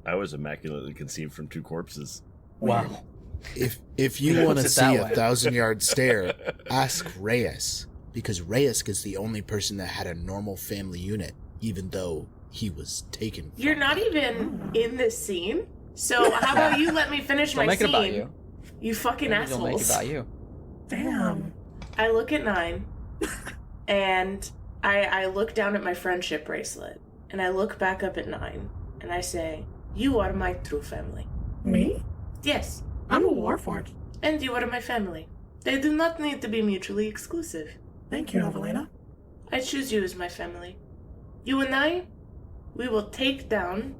I was immaculately conceived from 2 corpses. Wow. If you want to Puts it that see a way. 1,000-yard stare, ask Reyes, because Reyes is the only person that had a normal family unit, even though he was taken from You're not even in this scene, so how about you let me finish Don't my make scene? it about you. You fucking Maybe assholes. Don't make it about you. Damn. I look at 9, and I look down at my friendship bracelet, and I look back up at 9, and I say, you are my true family. Me? Yes, I'm a Warforged. And you are my family. They do not need to be mutually exclusive. Thank you, Evalina. I choose you as my family. You and I, we will take down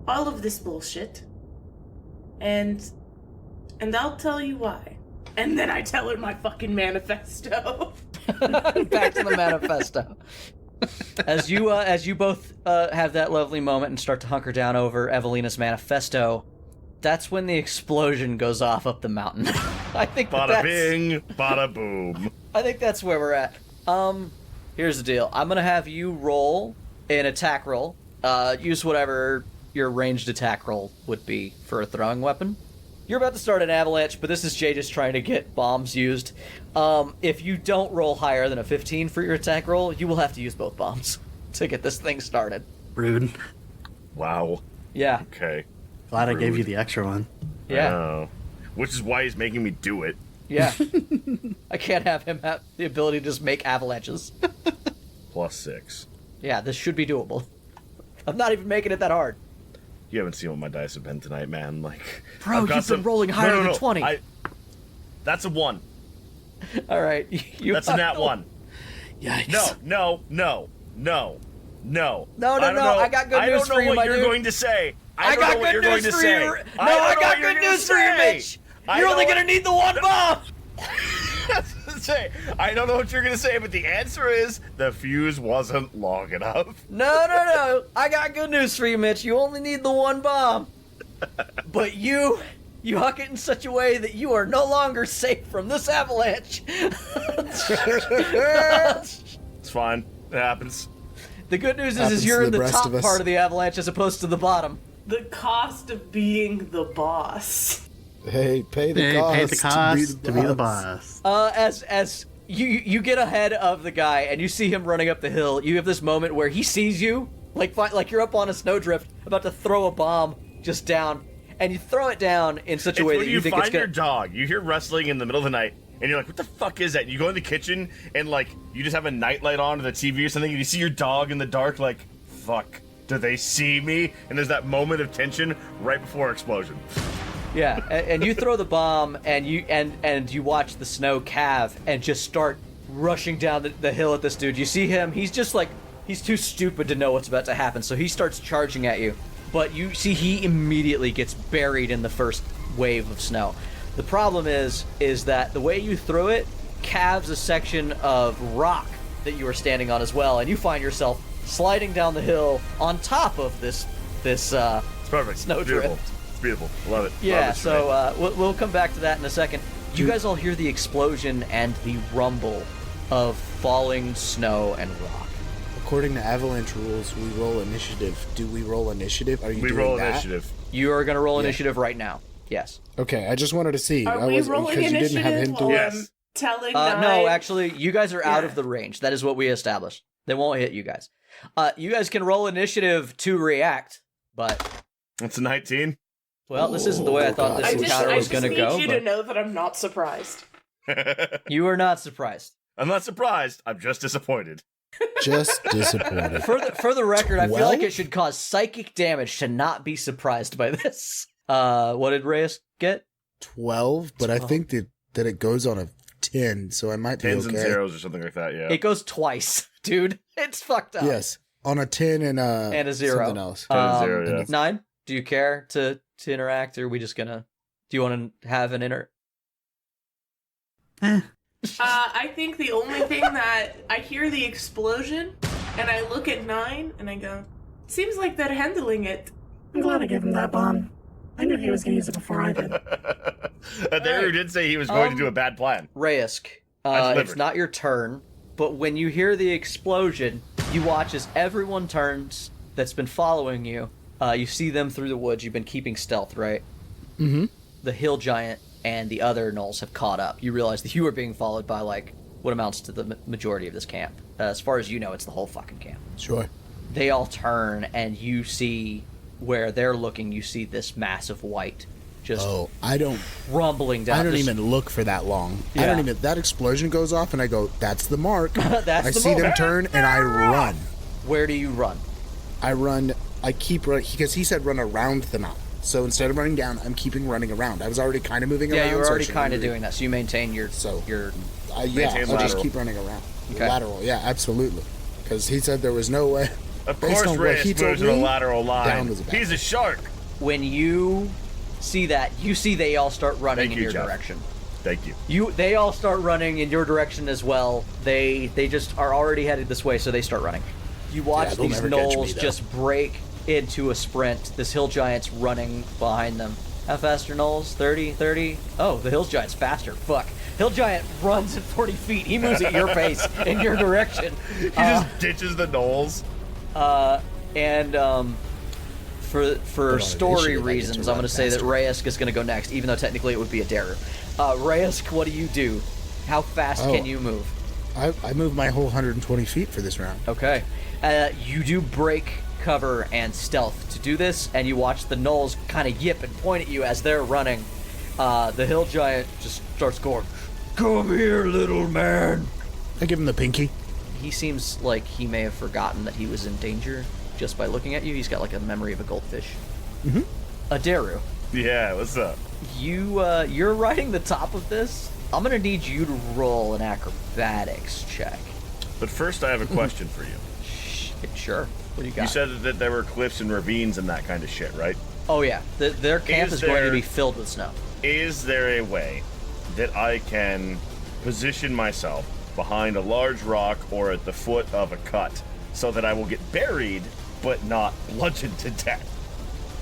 all of this bullshit. And I'll tell you why. And then I tell her my fucking manifesto. Back to the manifesto. As you both have that lovely moment and start to hunker down over Evalina's manifesto, that's when the explosion goes off up the mountain. I think Bada bing, bada boom. I think that's where we're at. Here's the deal. I'm gonna have you roll an attack roll. Use whatever your ranged attack roll would be for a throwing weapon. You're about to start an avalanche, but this is Jay just trying to get bombs used. If you don't roll higher than a 15 for your attack roll, you will have to use both bombs to get this thing started. Rude. Wow. Yeah. Okay. Glad I gave you Rude. the extra one. Yeah. Oh. Which is why he's making me do it. Yeah. I can't have him have the ability to just make avalanches. +6. Yeah, this should be doable. I'm not even making it that hard. You haven't seen what my dice have been tonight, man. Like, Bro, I've got you've been rolling higher than 20. That's a 1. All right. That's a nat 1. Yikes. No. No. I got good news for you, my I don't know what you're dude. going to say. I got good news for you. No, I got good news for you, bitch. You're only gonna need the one bomb. I don't know what you're gonna say, but the answer is the fuse wasn't long enough. No. I got good news for you, Mitch. You only need the one bomb. But you huck it in such a way that you are no longer safe from this avalanche. It's fine. It happens. The good news Happens is you're to in the the rest top of us. part of the avalanche as opposed to the bottom. The cost of being the boss. Hey, pay the Hey, cost, pay the cost to be the boss. As you get ahead of the guy and you see him running up the hill, you have this moment where he sees you, like you're up on a snowdrift about to throw a bomb just down, and you throw it down in such a way that you think it's find your gonna. dog, you hear rustling in the middle of the night, and you're like, what the fuck is that? And you go in the kitchen, and like, you just have a nightlight on to the TV or something, and you see your dog in the dark, like, fuck, do they see me? And there's that moment of tension right before explosion. Yeah, and you throw the bomb, and you watch the snow calve and just start rushing down the hill at this dude. You see him, he's just like, he's too stupid to know what's about to happen, so he starts charging at you. But you see he immediately gets buried in the first wave of snow. The problem is that the way you threw it calves a section of rock that you are standing on as well, and you find yourself sliding down the hill on top of this It's perfect. snowdrift. Beautiful. It's beautiful. Love it. Yeah, Love it, so we'll come back to that in a second. You guys all hear the explosion and the rumble of falling snow and rock. According to avalanche rules, we roll initiative. Do we roll initiative? Are you we doing roll that? initiative. You are going to roll initiative right now. Yes. Okay, I just wanted to see. Are I we was rolling because you didn't have initiative him do while it. Yes. I'm telling No, Nye? actually, you guys are out Yeah. of the range. That is what we established. They won't hit you guys. You guys can roll initiative to react, but, That's a 19. well, this isn't the way I thought God. this encounter was going to go. I just need you to But know that I'm not surprised. you are not surprised. I'm not surprised. I'm just disappointed. Just disappointed. For the record, I feel like 12? it should cause psychic damage to not be surprised by this. What did Reyes get? 12, but I think that it goes on a 10, so I might be 10s okay. and zeros or something like that, yeah. It goes twice, dude. It's fucked up. Yes, on a 10 and And a 0. something else. 10 and 0, yeah. 9, do you care to interact, or are we just gonna... Do you want to have an I think the only thing that I hear the explosion, and I look at 9, and I go, seems like they're handling it. I'm glad I gave him that bomb. I knew he was going to use it before I did. Aderu did say he was going to do a bad plan. Reyes, I delivered. it's not your turn, but when you hear the explosion, you watch as everyone turns that's been following you. You see them through the woods. You've been keeping stealth, right? Mm-hmm. The hill giant and the other gnolls have caught up. You realize that you are being followed by, like, what amounts to the majority of this camp. As far as you know, it's the whole fucking camp. Sure. They all turn, and you see where they're looking. You see this mass of white just Oh, I don't rumbling down. I don't just- even look for that long. Yeah. I don't even. That explosion goes off, and I go, "That's the mark." That's I the see them moment. turn, and I run. Where do you run? I run. I keep running because he said run around the mountain. So instead of running down, I'm keeping running around. I was already kind of moving around. Yeah, you were so I already should kind of really- doing that, so you maintain your... So, your yeah, Maintain I'll just lateral. keep running around. Okay. Lateral, yeah, absolutely. Because he said there was no way. Of Based course, on what Reyes he told moves in a me, lateral down line. was a bad He's a thing. shark. When you see that, you see they all start running Thank in you, your Jeff. direction. Thank you. They all start running in your direction as well. They just are already headed this way, so they start running. You watch Yeah, they'll these never catch me, gnolls though. just break into a sprint. This hill giant's running behind them. How fast are gnolls? 30? 30? Oh, the hill giant's faster. Fuck. Hill giant runs at 40 feet. He moves at your pace in your direction. He just ditches the gnolls. For story initiative, I get to reasons, I'm run going to say that faster. Reyes is going to go next, even though technically it would be Aderu. Reyes, what do you do? How fast Oh. can you move? I moved my whole 120 feet for this round. Okay. You do break cover and stealth to do this, and you watch the gnolls kind of yip and point at you as they're running. The hill giant just starts going, "Come here, little man." I give him the pinky. He seems like he may have forgotten that he was in danger just by looking at you. He's got like a memory of a goldfish. Mhm. Aderu, Yeah, what's up? you're riding the top of this. I'm gonna need you to roll an acrobatics check. But first, I have a question for you. Sure. What do you got? You said that there were cliffs and ravines and that kind of shit, right? Oh yeah, their camp is going to there- be filled with snow. Is there a way that I can position myself behind a large rock or at the foot of a cut so that I will get buried but not bludgeoned to death?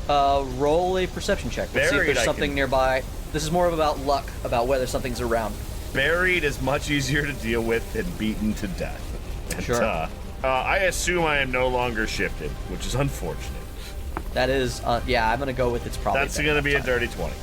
Roll a perception check. Let's see if Buried, there's I something can- nearby. This is more about luck, about whether something's around. Buried is much easier to deal with than beaten to death. And, Sure. I assume I am no longer shifted, which is unfortunate. That is, yeah, I'm gonna go with it's probably. That's better going to be a next time. dirty 20.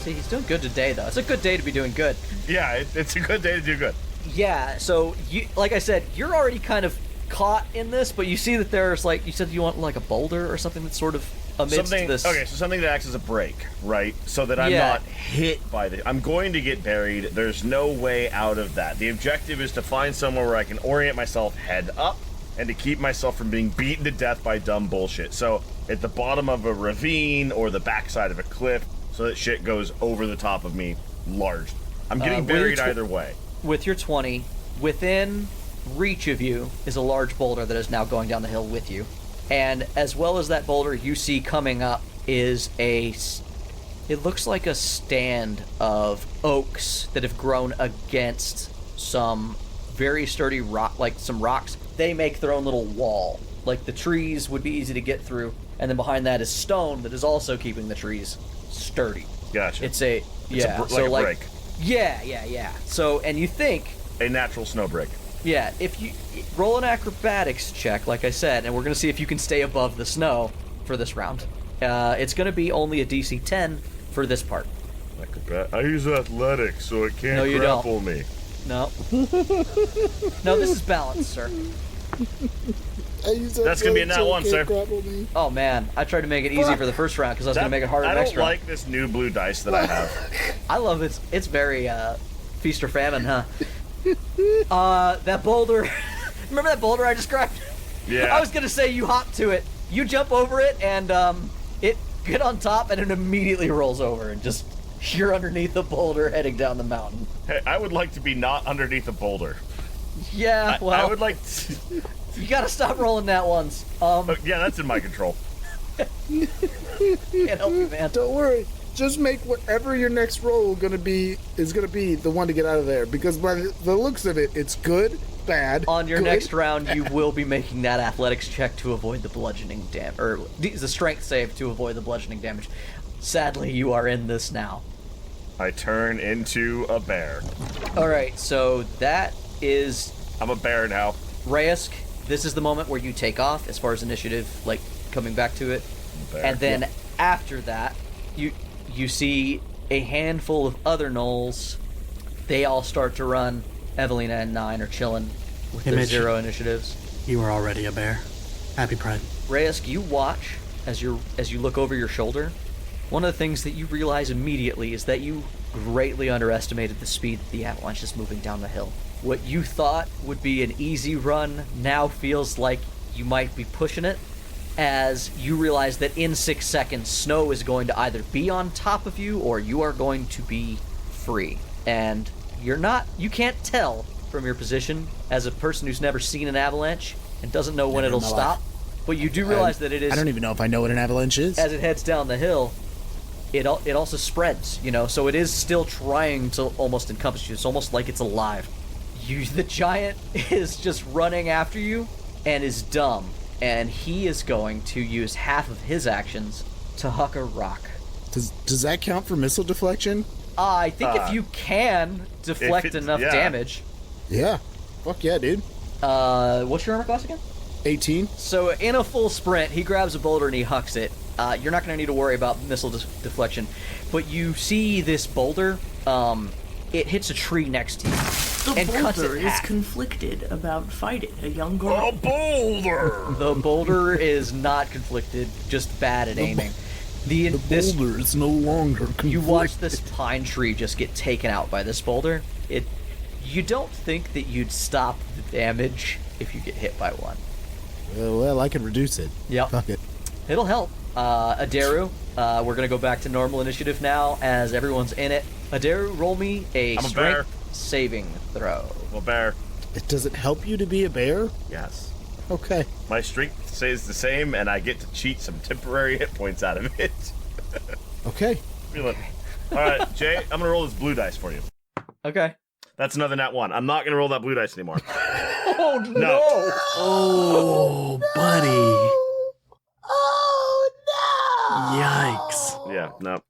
See, he's doing good today, though. It's a good day to be doing good. Yeah, it's a good day to do good. Yeah. So you, like I said, you're already kind of caught in this, but you see that there's like you said you want like a boulder or something that's sort of amidst Something, this. okay, so something that acts as a break, right? So that I'm Yeah. not hit by the... I'm going to get buried. There's no way out of that. The objective is to find somewhere where I can orient myself head up and to keep myself from being beaten to death by dumb bullshit. So at the bottom of a ravine or the backside of a cliff so that shit goes over the top of me large. I'm getting with your buried either way. With your 20, within reach of you is a large boulder that is now going down the hill with you. And as well as that boulder, you see coming up is it looks like a stand of oaks that have grown against some very sturdy rock, like some rocks. They make their own little wall. Like the trees would be easy to get through, and then behind that is stone that is also keeping the trees sturdy. Gotcha. It's a yeah, like so a like break. yeah. So and you think A natural snow break. yeah, if you roll an acrobatics check, like I said, and we're going to see if you can stay above the snow for this round. It's going to be only a DC 10 for this part. I use athletics, so it can't No, you don't. grapple me. No. No, this is balance, sir. That's gonna be a nat one, sir. Oh, man. I tried to make it easy for the first round because I was going to make it harder I next don't round. like this new blue dice that I have. I love it. It's very feast or famine, huh? That boulder... Remember that boulder I described? Yeah. I was going to say you hop to it. You jump over it, and it get on top, and it immediately rolls over, and just you're underneath the boulder heading down the mountain. Hey, I would like to be not underneath a boulder. Yeah, well, I would like to... you gotta stop rolling that ones. Yeah, that's in my control. Can't help you, man. Don't worry. Just make whatever your next roll is gonna be the one to get out of there. Because by the looks of it, it's good, bad. On your good. next round, you will be making that athletics check to avoid the bludgeoning damage, or the strength save to avoid the bludgeoning damage. Sadly, you are in this now. I turn into a bear. All right, so that is I'm a bear now. Reyes. This is the moment where you take off as far as initiative, like coming back to it, Bear. and then after that, you see a handful of other gnolls. They all start to run. Evalina and 9 are chilling with Hey, their Mitch. 0 initiatives. You were already a bear. Happy Pride. Reyes, you watch as you look over your shoulder. One of the things that you realize immediately is that you greatly underestimated the speed that the avalanche is moving down the hill. What you thought would be an easy run now feels like you might be pushing it. as you realize that in 6 seconds, snow is going to either be on top of you or you are going to be free. And you can't tell from your position as a person who's never seen an avalanche and doesn't know when it'll stop. But you do realize that it is... I don't even know if I know what an avalanche is. As it heads down the hill, it also spreads, so it is still trying to almost encompass you. It's almost like it's alive. The giant is just running after you and is dumb. And he is going to use half of his actions to huck a rock. Does that count for missile deflection? I think if you can deflect enough damage. Yeah. Fuck yeah, dude. What's your armor class again? 18. So in a full sprint, he grabs a boulder and he hucks it. You're not going to need to worry about missile deflection. But you see this boulder, it hits a tree next to you. The boulder is conflicted about fighting a young girl. A boulder! The boulder is not conflicted, just bad at aiming. The boulder is no longer conflicted. You watch this pine tree just get taken out by this boulder. You don't think that you'd stop the damage if you get hit by one. Well, I can reduce it. Yep. Fuck it. It'll help. Aderu, we're going to go back to normal initiative now as everyone's in it. Aderu, roll me a strength saving throw. I'm a bear. Does it help you to be a bear? Yes. Okay. My strength stays the same, and I get to cheat some temporary hit points out of it. Okay. Feel it. All right, Jay, I'm going to roll this blue dice for you. Okay. That's another nat 1. I'm not going to roll that blue dice anymore. Oh, no! Oh, buddy. Oh, no! Yikes. Yeah, no.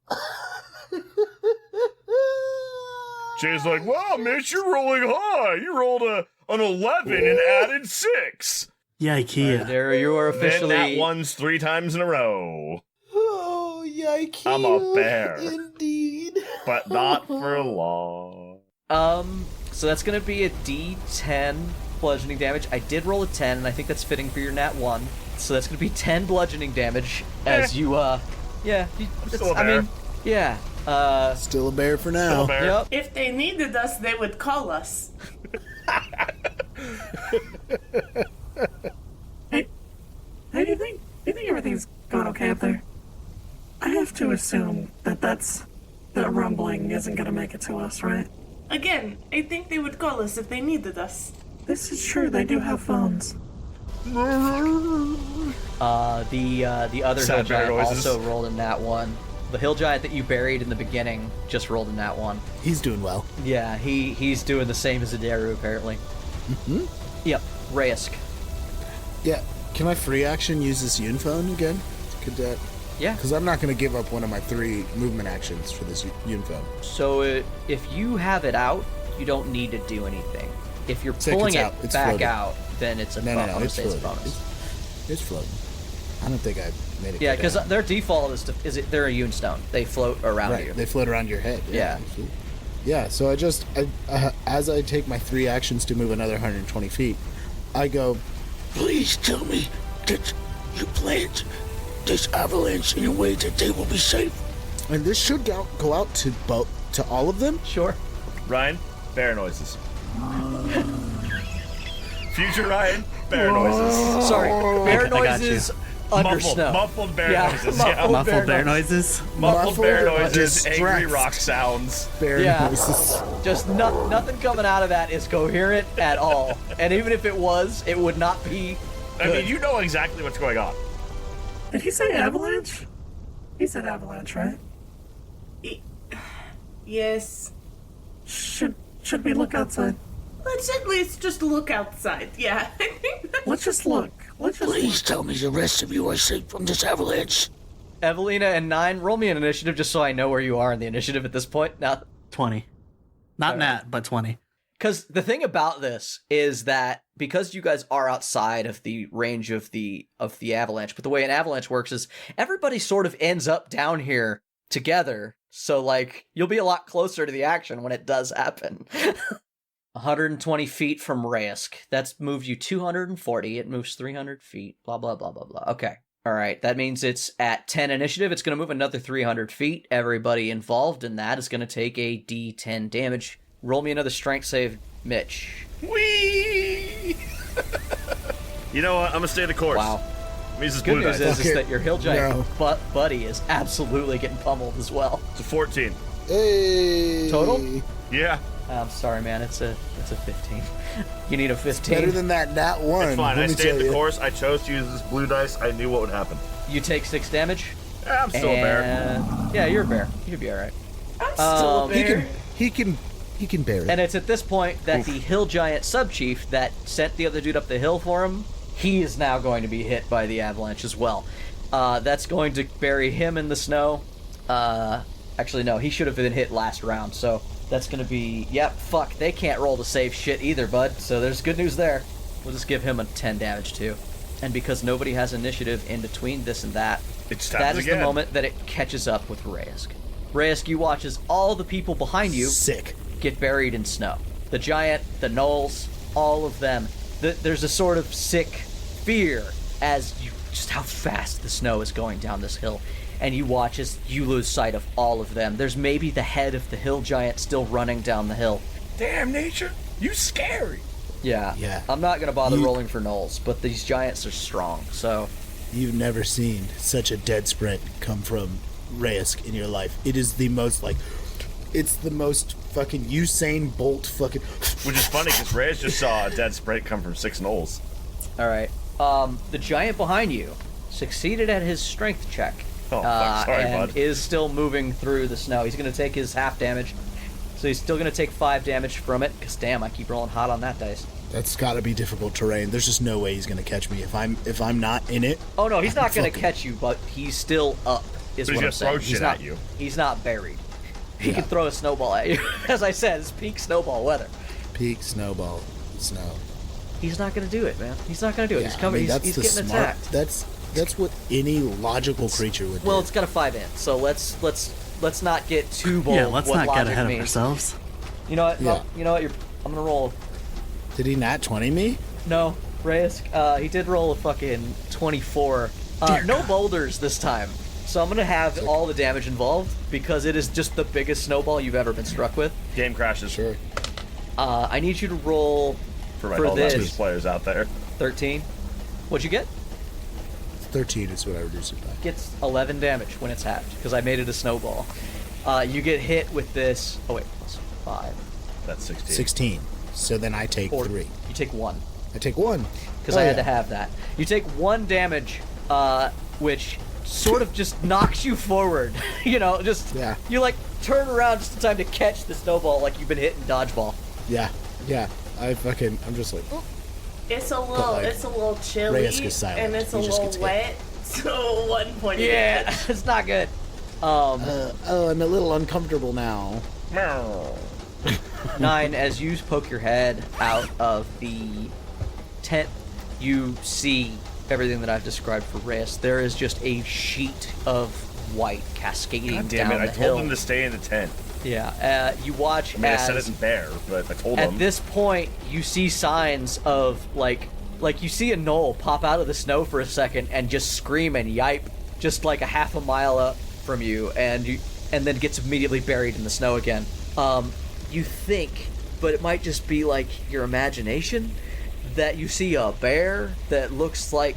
Jay's like, wow, Mitch, you're rolling high. You rolled an 11 and added 6. Yikes. Aderu, you are officially... Then that one's 3 times in a row. Oh, yikes. I'm a bear. Indeed. But not for long. So that's going to be a D10 bludgeoning damage. I did roll a 10, and I think that's fitting for your nat 1. So that's going to be 10 bludgeoning damage as you, yeah. I'm still a bear. I mean, yeah. Still a bear for now. Still a bear. Yep. If they needed us, they would call us. Hey, do you think everything's gone okay up there? I have to assume that rumbling isn't gonna make it to us, right? Again, I think they would call us if they needed us. This is true, they do have phones. The other Sad hill bear giant noises. also rolled a nat 1. The hill giant that you buried in the beginning just rolled a nat 1. He's doing well. Yeah, he's doing the same as Aderu, apparently. Mm-hmm. Yep, Raysk. Yeah. Can I free action use this Yunphone again? Could that... Yeah. Because I'm not going to give up one of my 3 movement actions for this Yunphone. So if you have it out, you don't need to do anything. If you're pulling it It's back floating. out, then it's a bonus. No, it's It's a floating. bonus. It's floating. I don't think I made it. Yeah, go because down. their default they're a Yunstone. They float around Right, you. they float around your head. Yeah. Absolutely. Yeah, so as I take my 3 actions to move another 120 feet, I go, Please tell me that you planned this avalanche in a way that they will be safe. and this should go out to all of them? Sure. Ryan, bear noises. Future Ryan, bear noises. Sorry, bear I got noises under snow. Muffled bear Yeah, noises. Muffled bear noises. Muffled bear noises, distressed angry rock sounds. Bear Yeah. noises. Just nothing coming out of that is coherent at all. And even if it was, it would not be I good. mean, you know exactly what's going on. Did he say avalanche? He said avalanche, right? Yes. Should we look outside? Let's at least just look outside. Yeah. Let's just look. Please tell me the rest of you are safe from this avalanche. Evalina and 9, roll me an initiative just so I know where you are in the initiative at this point. Now, 20. Not nat, but 20. because the thing about this is that because you guys are outside of the range of the avalanche, but the way an avalanche works is everybody sort of ends up down here together. So like you'll be a lot closer to the action when it does happen. 120 feet from Raysk. That's moved you 240. It moves 300 feet. Blah, blah, blah, blah, blah. Okay. All right. That means it's at 10 initiative. It's going to move another 300 feet. Everybody involved in that is going to take a D10 damage. Roll me another strength save, Mitch. Whee! You know what? I'm going to stay the course. Wow. Mises Good blue news dice. is that your hill giant No. buddy is absolutely getting pummeled as well. It's a 14. Hey. Total? Yeah. I'm sorry, man. It's a 15. You need a 15. Better than that nat one. It's fine. let I me stayed tell the you. course. I chose to use this blue dice. I knew what would happen. You take 6 damage. I'm still a bear. Yeah, you're a bear. You'll be all right. I'm still a bear. He can bear it. And it's at this point that the hill giant sub-chief that sent the other dude up the hill for him, he is now going to be hit by the avalanche as well. That's going to bury him in the snow. Actually, no, he should have been hit last round, so that's going to be... Yep, fuck, they can't roll to save shit either, bud, so there's good news there. We'll just give him a 10 damage, too. And because nobody has initiative in between this and that, that is the moment that it catches up with Reyes. Reyes, you watch as all the people behind you Sick. get buried in snow. The giant, the gnolls, all of them. There's a sort of sick fear as you just how fast the snow is going down this hill. And you watch as you lose sight of all of them. There's maybe the head of the hill giant still running down the hill. Damn nature, you scary. Yeah. Yeah. I'm not going to bother rolling for gnolls, but these giants are strong, so... You've never seen such a dead sprint come from Reyes in your life. It is the most, it's the most fucking Usain Bolt fucking... Which is funny because Reyes just saw a dead sprite come from 6 gnolls. Alright. The giant behind you succeeded at his strength check. Oh, fuck. Sorry, and bud. is still moving through the snow. He's going to take his half damage. So he's still going to take 5 damage from it, because damn, I keep rolling hot on that dice. That's gotta be difficult terrain. There's just no way he's gonna catch me if I'm not in it. Oh no, he's not going to fucking- catch you, but he's still up, is But he's what I'm gonna saying. throw He's shit not, at you. He's not buried. He Yeah. can throw a snowball at you. As I said, it's peak snowball weather. Peak snowball. Snow. He's not going to do it, man. He's not going to do it. Yeah, He's coming. I mean, that's he's the getting smart. attacked. That's what any logical creature would do. Well, it's got a 5 in, so let's not get too bold. Yeah, let's what not get logic ahead of means. ourselves. You know what? Yeah. You know what? I'm gonna roll. Did he nat 20 me? No, Reyes. He did roll a fucking 24. No boulders this time, so I'm gonna have all the damage involved because it is just the biggest snowball you've ever been struck with. Game crashes. Sure. I need you to roll For my for whole this Japanese players out there. 13. What'd you get? 13 is what I reduced it by. Gets 11 damage when it's halved because I made it a snowball. You get hit with this. Oh wait, plus 5. That's 16. 16. So then I take 3. You take 1 I take 1. because I had to have that. You take 1 damage, which sort of just knocks you forward. You know, just Yeah. you like turn around just in time to catch the snowball like you've been hitting dodgeball. Yeah. I'm just like, It's a little, like, it's a little chilly, Reyes gets silent. and it's a He just little gets hit. wet. So 1 point. of Yeah, damage. it's not good. I'm a little uncomfortable now. 9, as you poke your head out of the tent, you see everything that I've described for Reyes. There is just a sheet of white cascading God damn down it, I the hill. told him to stay in the tent. Yeah, you watch I mean, I as said it in bear, but I told at him. this point you see signs of like you see a gnoll pop out of the snow for a second and just scream and yipe just like a half a mile up from you, and then gets immediately buried in the snow again. You think, but it might just be like your imagination, that you see a bear that looks like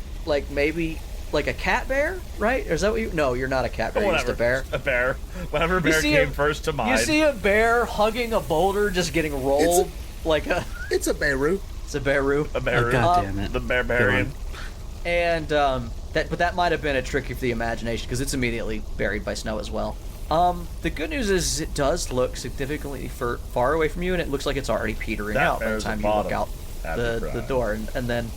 maybe like a cat bear, right? Or is that what you? No, you're not a cat bear. You're just a bear. A bear. Whatever bear see came a- first to mind. You see a bear hugging a boulder, just getting rolled like a. It's a Beirut. It's a bearoo. a bear. Oh, God damn it. The barbarian. And that might have been a trick of the imagination because it's immediately buried by snow as well. The good news is it does look significantly far away from you, and it looks like it's already petering That out by the bear's time at you look bottom. out After the crying. door, and then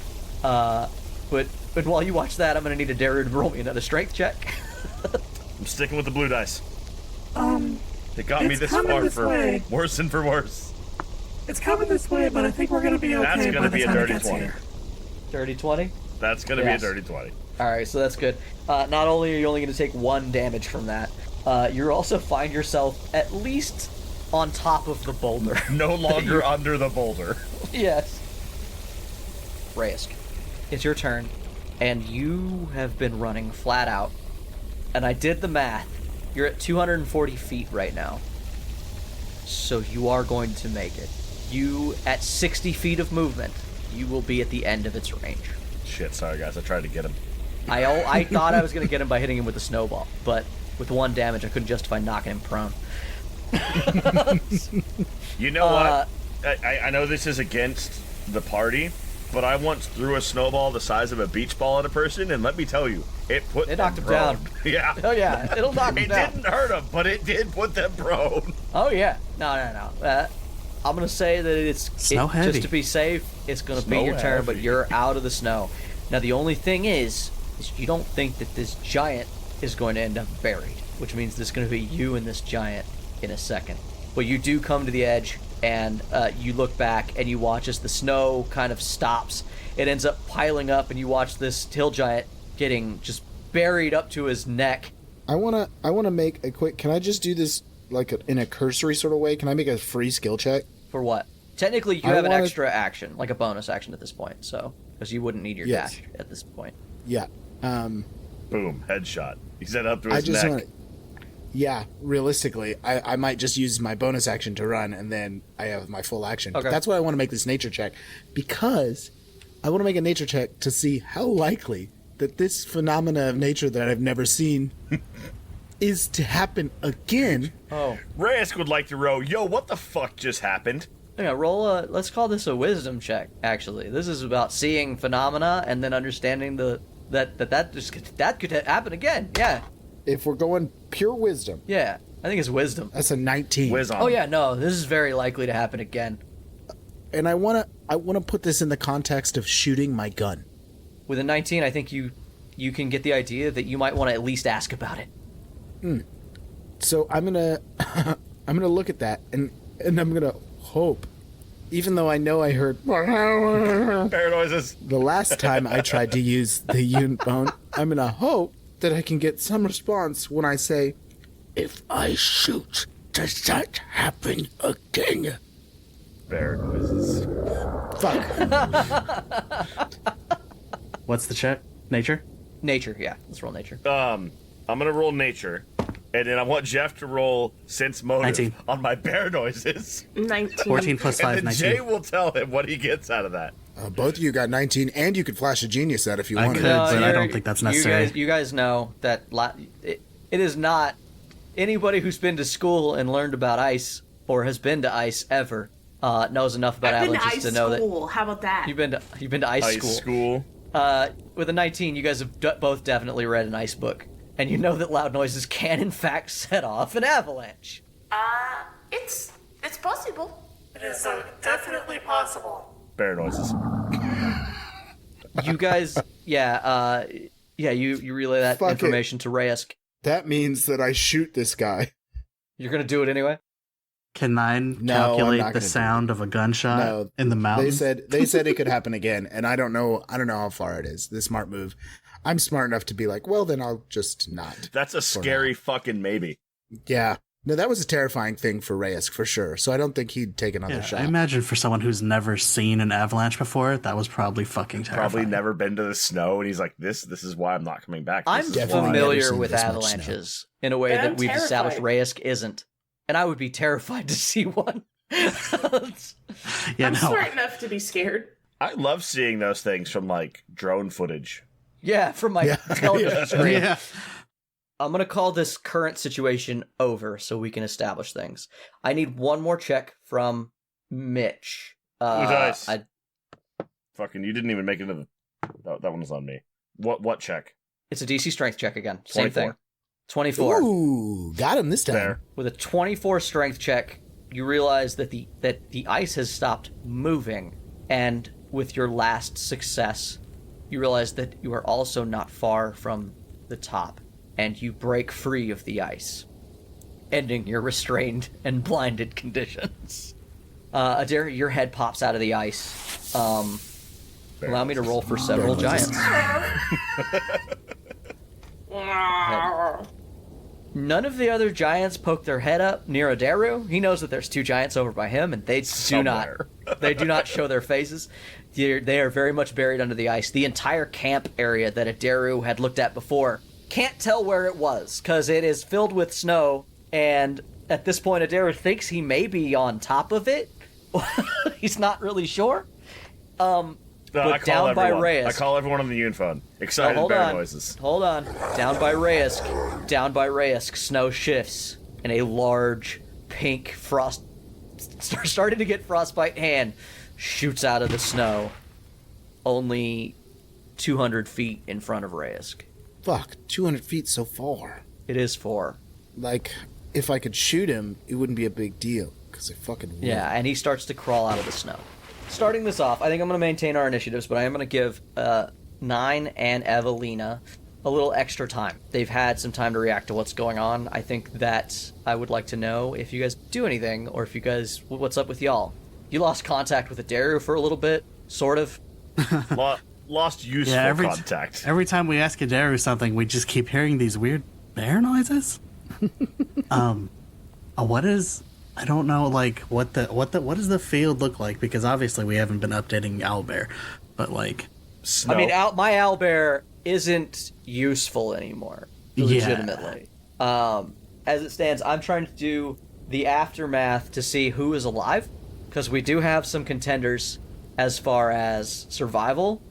but while you watch that, I'm gonna need Aderu to roll me another strength check. I'm sticking with the blue dice. They got me It's this coming far this for way. worse and for worse. It's coming this way, but I think we're gonna be okay That's gonna by be the a time it dirty gets 20. here. Dirty 20. That's gonna Yes. be a dirty 20. All right, so that's good. Not only are you only going to take 1 damage from that, you also find yourself at least on top of the boulder. No longer under the boulder. Yes. Reyes, it's your turn, and you have been running flat out. And I did the math. You're at 240 feet right now. So you are going to make it. You, at 60 feet of movement, you will be at the end of its range. Shit, sorry guys, I tried to get him. I thought I was going to get him by hitting him with a snowball, but with 1 damage, I couldn't justify knocking him prone. You know what? I know this is against the party, but I once threw a snowball the size of a beach ball at a person, and let me tell you, it knocked him prone. down. Yeah. Oh yeah, it'll knock him down. It didn't hurt him, but it did put them prone. Oh yeah, no. I'm gonna say that it's heavy. just to be safe. It's gonna be your turn, but you're out of the snow. Now the only thing is you don't think that this giant is going to end up buried, which means there's gonna be you and this giant in a second. But you do come to the edge, and you look back and you watch as the snow kind of stops. It ends up piling up, and you watch this hill giant getting just buried up to his neck. I wanna make a quick. Can I just do this like in a cursory sort of way? Can I make a free skill check? For what? Technically, you have an extra action, like a bonus action at this point, so because you wouldn't need your dash at this point. Yeah. Boom, headshot. He said up to his I just neck. want. Yeah, realistically, I might just use my bonus action to run, and then I have my full action. Okay. But that's why I want to make this nature check, because I want to make a nature check to see how likely that this phenomena of nature that I've never seen is to happen again. Oh. Reyes would like to row. Yo, what the fuck just happened? Yeah, let's call this a wisdom check, actually. This is about seeing phenomena and then understanding that could happen again. Yeah. If we're going pure wisdom. Yeah. I think it's wisdom. That's a 19. Wisdom. Oh yeah, no, this is very likely to happen again. And I want to put this in the context of shooting my gun. With a 19, I think you can get the idea that you might want to at least ask about it. So I'm gonna look at that and I'm gonna hope, even though I know I heard Bear noises. the last time I tried to use the unit bone, I'm gonna hope that I can get some response when I say, If I shoot, does that happen again? Bear noises. fuck. What's the check? Nature? Nature, yeah. Let's roll nature. I'm gonna roll nature, and then I want Jeff to roll sense motive 19. on my bear noises. 19. 14 plus 5, And then 19. Jay will tell him what he gets out of that. Both of you got 19, and you could flash a genius out if you I wanted. could. but I don't think that's necessary. You guys know that it is not anybody who's been to school and learned about ice or has been to ice ever knows enough about I've been to avalanches ice to know school. How about that? that you've been to ice Ice school. With a 19, you guys have both definitely read an ice book, and you know that loud noises can in fact set off an avalanche. It's possible. It is definitely possible. Bear noises. You guys, you relay that Fuck information to Reyes. That means that I shoot this guy. You're gonna do it anyway. Can 9 No, I'm calculate not the gonna do sound of a gunshot No, in the mountains? They said it could happen again, and I don't know how far it is. The smart move. I'm smart enough to be like, well, then I'll just not. That's a scary fucking maybe. Yeah. No, that was a terrifying thing for Reyes, for sure. So I don't think he'd take another Yeah, shot. I imagine for someone who's never seen an avalanche before, that was probably fucking terrifying. Probably never been to the snow, and he's like, "This is why I'm not coming back." This I'm is definitely why." never familiar seen with this much avalanches in a way And that I'm we've established terrified. Reyes isn't, and I would be terrified to see one. Yeah, I'm no. smart enough to be scared. I love seeing those things from like drone footage. Yeah, from my television screen. Yeah. I'm going to call this current situation over so we can establish things. I need one more check from Mitch. Dice? Fucking, you didn't even make it into the... That one was on me. What check? It's a DC strength check again. Same 24. thing. 24. Ooh, got him this time. There. With a 24 strength check, you realize that the ice has stopped moving, and with your last success, you realize that you are also not far from the top, and you break free of the ice, ending your restrained and blinded conditions. Aderu, your head pops out of the ice. Allow me to roll for several giants. None of the other giants poke their head up near Aderu. He knows that there's 2 giants over by him, and they do not show their faces. They are very much buried under the ice. The entire camp area that Aderu had looked at before can't tell where it was, because it is filled with snow, and at this point Aderu thinks he may be on top of it. He's not really sure. I call down by everyone. Reyes. I call everyone on the Unifone. Excited bear noises. Hold on. Down by Reyes, snow shifts, and a large pink frost, starting to get frostbite hand, shoots out of the snow, only 200 feet in front of Reyes. Fuck, 200 feet so far. It is 4. Like, if I could shoot him, it wouldn't be a big deal, because I fucking would. Yeah, and he starts to crawl out of the snow. Starting this off, I think I'm going to maintain our initiatives, but I am going to give 9 and Evalina a little extra time. They've had some time to react to what's going on. I think that I would like to know if you guys do anything, or if you guys, what's up with y'all? You lost contact with Aderu for a little bit, sort of. Lost useful contact. Every time we ask Aderu something, we just keep hearing these weird bear noises. What is? I don't know. Like what does the field look like? Because obviously we haven't been updating Owlbear, but like, Snow. I mean, my owlbear isn't useful anymore, legitimately. Yeah. As it stands, I'm trying to do the aftermath to see who is alive, because we do have some contenders as far as survival.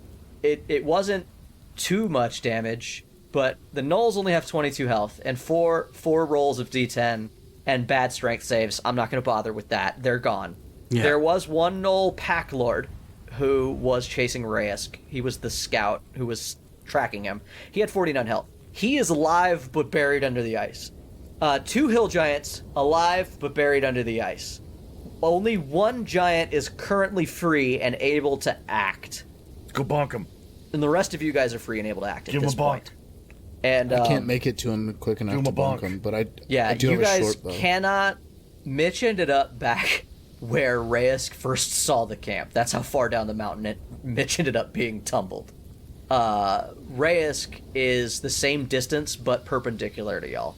It wasn't too much damage, but the gnolls only have 22 health, and four rolls of D10 and bad strength saves. I'm not going to bother with that. They're gone. Yeah. There was one gnoll pack lord who was chasing Reyes. He was the scout who was tracking him. He had 49 health. He is alive but buried under the ice. 2 hill giants alive but buried under the ice. Only one giant is currently free and able to act. Go bonk him. And the rest of you guys are free and able to act at this point. And I can't make it to him quick enough to bonk him, but I do you have guys a short bow. cannot. Mitch ended up back where Reyes first saw the camp. That's how far down the mountain Mitch ended up being tumbled. Reyes is the same distance but perpendicular to y'all.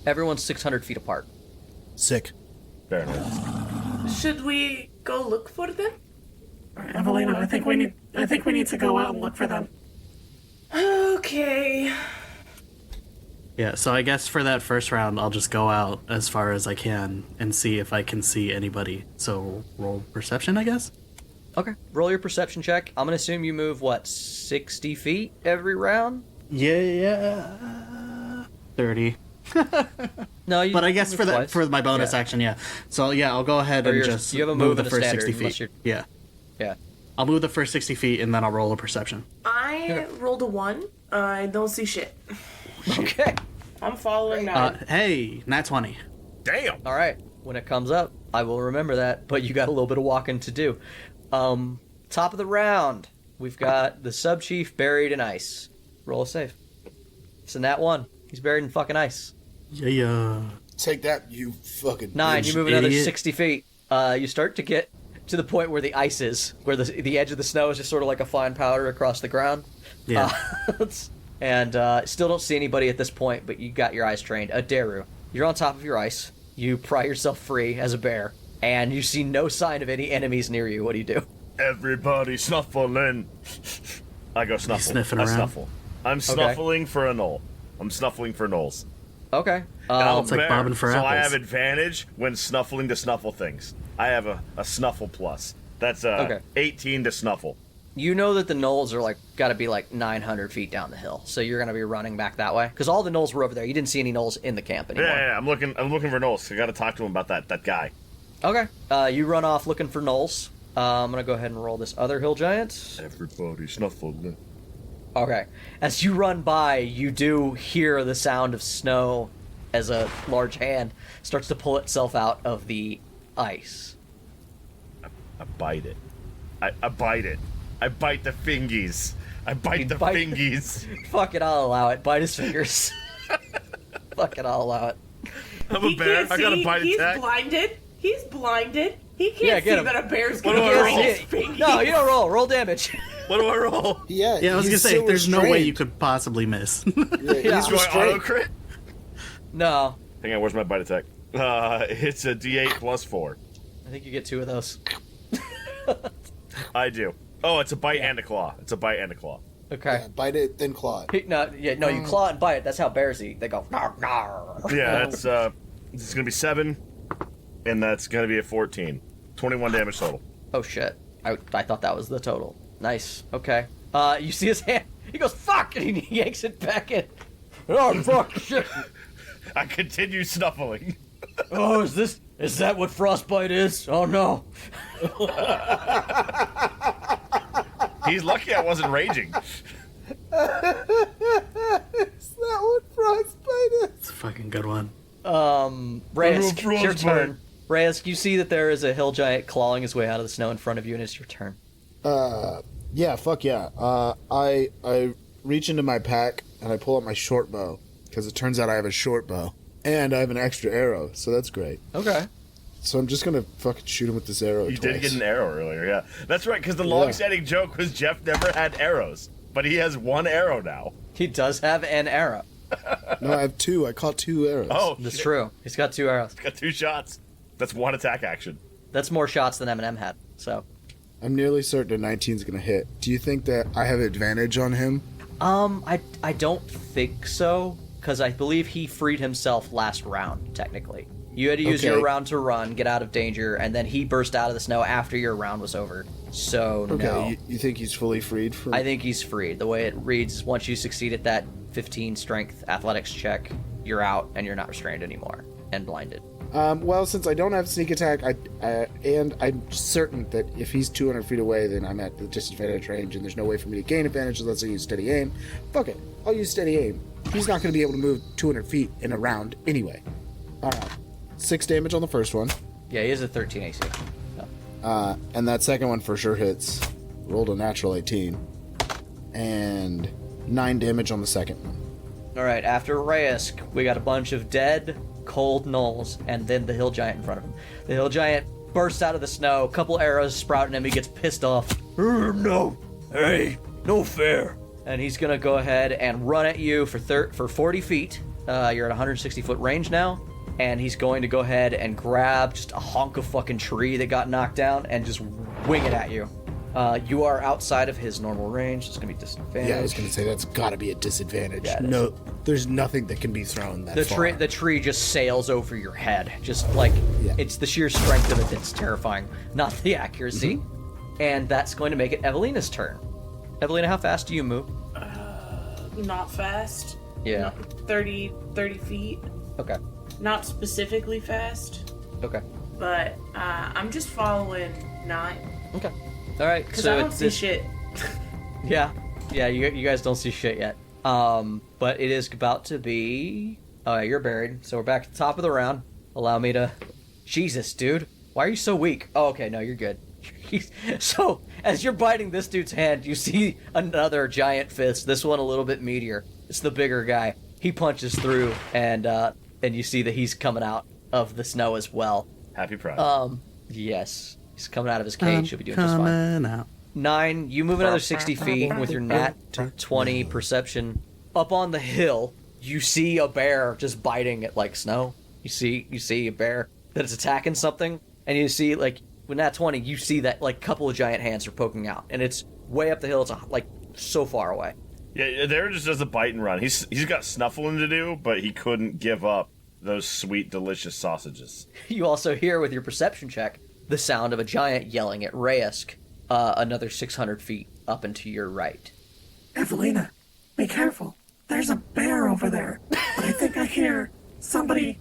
Everyone's 600 feet apart. Sick. Fair enough. Should we go look for them? Evalina, I think we need to go out and look for them. Okay. Yeah, so I guess for that first round, I'll just go out as far as I can and see if I can see anybody. So roll perception, I guess? Okay, roll your perception check. I'm going to assume you move, 60 feet every round? Yeah. 30. No, you. But I guess twice. for my bonus action, yeah. So yeah, I'll go ahead and just you have a move move the and a first standard, 60 feet. Yeah. I'll move the first 60 feet and then I'll roll a perception. I rolled a 1. I don't see shit. Okay. I'm following now. Hey, nat 20. Damn. All right. When it comes up, I will remember that, but you got a little bit of walking to do. Top of the round, we've got the sub-chief buried in ice. Roll a save. It's a nat 1. He's buried in fucking ice. Yeah. Take that, you fucking 9, bitch. you move another Idiot. 60 feet. You start to get to the point where the ice is, where the edge of the snow is just sort of like a fine powder across the ground. Yeah. And still don't see anybody at this point, but you got your eyes trained. Aderu, you're on top of your ice. You pry yourself free as a bear, and you see no sign of any enemies near you. What do you do? Everybody snuffling. I go snuffle. sniffing I around. snuffle. I'm snuffling for a gnoll. I'm snuffling for gnolls. Okay. I'm It's like bear, bobbing for so I apples. have advantage when snuffling to snuffle things. I have a snuffle plus. That's Okay. 18 to snuffle. You know that the gnolls are got to be 900 feet down the hill, so you're gonna be running back that way because all the gnolls were over there. You didn't see any gnolls in the camp anymore. Yeah, I'm looking for gnolls. I got to talk to him about that guy. Okay. You run off looking for gnolls. I'm gonna go ahead and roll this other hill giant. Everybody snuffling. Okay. As you run by, you do hear the sound of snow as a large hand starts to pull itself out of the ice. I bite it. I bite it. I bite the fingies. I bite the fingies. Fuck it, I'll allow it. Bite his fingers. Fuck it, I'll allow it. I'm a He bear. can't I got a see. bite He's attack. blinded. He's blinded. He Yeah, can't get see him. that a bear's What gonna do I bite roll? his fingies. No, you don't roll. Roll damage. What do I roll? Yeah, Yeah, I was he's gonna say, so there's no way restrained. you could possibly miss. Yeah, Yeah. he's Do I auto restrained. crit? No. Hang on, where's my bite attack? It's a D8 plus 4. I think you get 2 of those. I do. Oh, it's a bite and a claw. It's a bite and a claw. Okay. Yeah, bite it, then claw it. No, you claw and bite. That's how bears eat. They go, "Nar, nar." Yeah, that's it's gonna be 7, and that's gonna be a 14. 21 damage total. Oh shit. I thought that was the total. Nice. Okay. You see his hand. He goes, fuck! And he yanks it back in. Oh, fuck, shit. I continue snuffling. Oh, is that what frostbite is? Oh, no. He's lucky I wasn't raging. Is that what frostbite is? It's a fucking good one. Reyes, it's your turn. Reyes, you see that there is a hill giant clawing his way out of the snow in front of you, and it's your turn. Yeah, fuck yeah. I reach into my pack and I pull out my short bow, because it turns out I have a short bow. And I have an extra arrow, so that's great. Okay. So I'm just gonna fucking shoot him with this arrow You twice. did get an arrow earlier, yeah. That's right, because the long-standing joke was Jeff never had arrows. But he has one arrow now. He does have an arrow. No, I have two. I caught 2 arrows. Oh, That's true. He's got 2 arrows. He's got 2 shots. That's 1 attack action. That's more shots than Eminem had, so... I'm nearly certain a 19's gonna hit. Do you think that I have advantage on him? I don't think so, because I believe he freed himself last round, technically. You had to use your round to run, get out of danger, and then he burst out of the snow after your round was over. So, no. Okay, you think he's fully freed from... I think he's freed. The way it reads is once you succeed at that 15 strength athletics check, you're out and you're not restrained anymore and blinded. Well, since I don't have sneak attack, and I'm certain that if he's 200 feet away, then I'm at the disadvantage range, and there's no way for me to gain advantage unless I use steady aim. Fuck it, I'll use steady aim. He's not going to be able to move 200 feet in a round anyway. 6 damage on the first one. Yeah, he is a 13 AC. So. And that second one for sure hits. Rolled a natural 18. And 9 damage on the second one. Alright, after Reyes, we got a bunch of dead, cold gnolls, and then the hill giant in front of him. The hill giant bursts out of the snow, a couple arrows sprout at him, he gets pissed off. No, hey, no fair. And he's gonna go ahead and run at you for 40 feet. You're at 160 foot range now. And he's going to go ahead and grab just a hunk of fucking tree that got knocked down and just wing it at you. You are outside of his normal range. It's going to be disadvantage. Yeah, I was going to say that's got to be a disadvantage. Yeah, no, there's nothing that can be thrown that far. The tree just sails over your head. Just like, it's the sheer strength of it that's terrifying, not the accuracy. Mm-hmm. And that's going to make it Evalina's turn. Evalina, how fast do you move? Not fast. Yeah. Not 30 feet. Okay. Not specifically fast. Okay. But I'm just following 9. Okay. All right. Because so I don't see shit. Yeah. You guys don't see shit yet. But it is about to be... Oh, yeah, you're buried. So we're back at the top of the round. Allow me to... Jesus, dude. Why are you so weak? Oh, okay. No, you're good. So, as you're biting this dude's hand, you see another giant fist. This one a little bit meatier. It's the bigger guy. He punches through, and you see that he's coming out of the snow as well. Happy Pride. Yes. He's coming out of his cage. He'll be doing just fine. Coming out. 9, you move another 60 feet with your nat 20 perception. Up on the hill, you see a bear just biting at, like, snow. You see a bear that is attacking something, and you see, like, with nat 20, you see that, like, couple of giant hands are poking out, and it's way up the hill. It's, like, so far away. Yeah, there just does a bite and run. He's got snuffling to do, but he couldn't give up those sweet, delicious sausages. You also hear, with your perception check, the sound of a giant yelling at Reyes, another 600 feet up and to your right. Evalina, be careful. There's a bear over there. But I think I hear somebody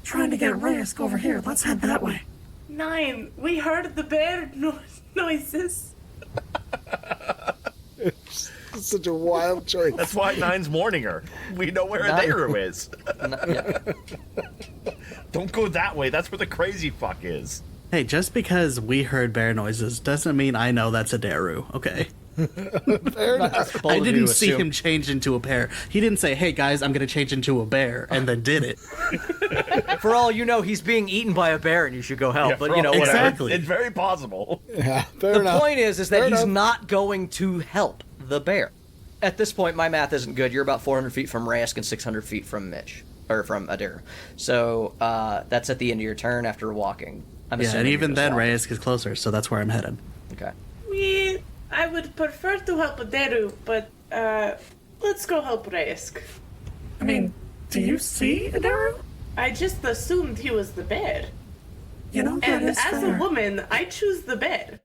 trying to get Reyes over here. Let's head that way. 9, we heard the bear noises. It's such a wild choice. That's why 9's mourning her. We know where Aderu is. Don't go that way. That's where the crazy fuck is. Hey, just because we heard bear noises doesn't mean I know that's Aderu, okay? Fair enough. I didn't see him change into a bear. He didn't say, hey guys, I'm going to change into a bear, and then did it. For all you know, he's being eaten by a bear and you should go help, but you know, whatever. Exactly. It's very possible. Yeah, fair The enough. point is that he's not going to help the bear. At this point, my math isn't good. You're about 400 feet from Reyes and 600 feet from Mitch, or from Aderu. So that's at the end of your turn after walking. Yeah, and even then, Reyes gets closer, so that's where I'm headed. Okay. I would prefer to help Aderu, but let's go help Reyes. I mean, do you see Aderu? I just assumed he was the bear. You know, that And is as fair. a woman, I choose the bear.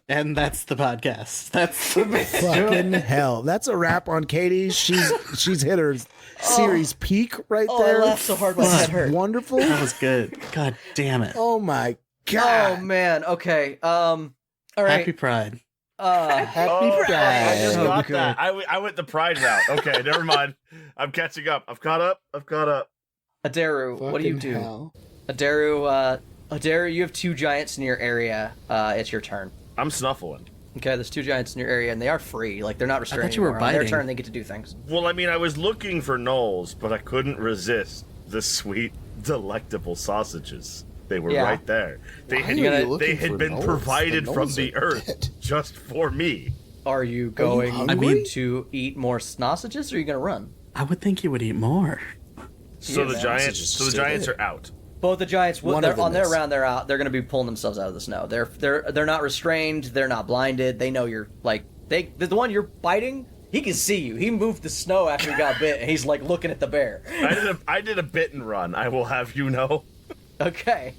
And that's the podcast. That's the Fucking hell. That's a wrap on Katie. She's hit her series peak right there. I laughed so hard my head hurt. Wonderful. That was good. God damn it. Oh my god. Oh man. Okay. All right. Happy Pride. Happy I Pride. just Oh, got good. that. I went the pride route. Okay, never mind. I'm catching up. I've caught up. Aderu, what do you Fucking do? hell. Aderu, you have 2 giants in your area. It's your turn. I'm snuffling. Okay, there's 2 giants in your area, and they are free. Like, they're not restrained you were anymore. On their biting. turn, they get to do things. Well, I mean, I was looking for gnolls, but I couldn't resist the sweet, delectable sausages. They were Yeah. right there. They Why had, are you looking they had for been gnolls? provided The from gnolls the are earth dead. just for me. Are you going, hungry? to eat more sausages, or are you going to run? I would think you would eat more. So Yeah, the man. giants, Sausages so the still giants there. are out. Both the giants, One they're of them on their is. round, they're out. They're going to be pulling themselves out of the snow. They're not restrained. They're not blinded. They know you're like the one you're biting. He can see you. He moved the snow after he got bit, and he's like looking at the bear. I did a bit and run. I will have you know. Okay.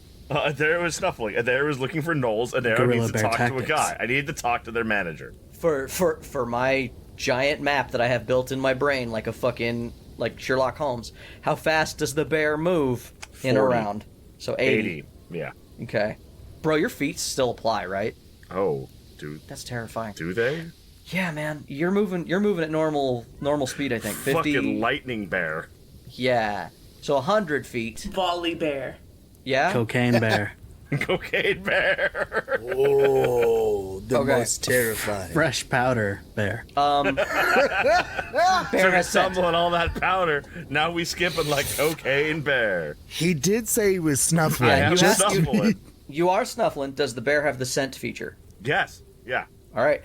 There was snuffling. There was looking for gnolls, and there Guerrilla needs to bear talk to a tactics. guy. I need to talk to their manager. For my giant map that I have built in my brain like a fucking like Sherlock Holmes, how fast does the bear move in a 40. round? So 80. Yeah. Okay. Bro, your feet still apply, right? Oh, do That's terrifying. they? Yeah, man. You're moving at normal speed, I think. 50. Fucking lightning bear. Yeah. So 100 feet. Volley bear. Yeah? Cocaine bear. Cocaine bear. Oh, the Okay. most terrifying. Fresh powder bear. Bear Took has scent. stumbling all that powder. Now we skipping like cocaine bear. He did say he was snuffling. Yeah, I'm you have- snuffling. You are snuffling. Does the bear have the scent feature? Yes. Yeah. All right.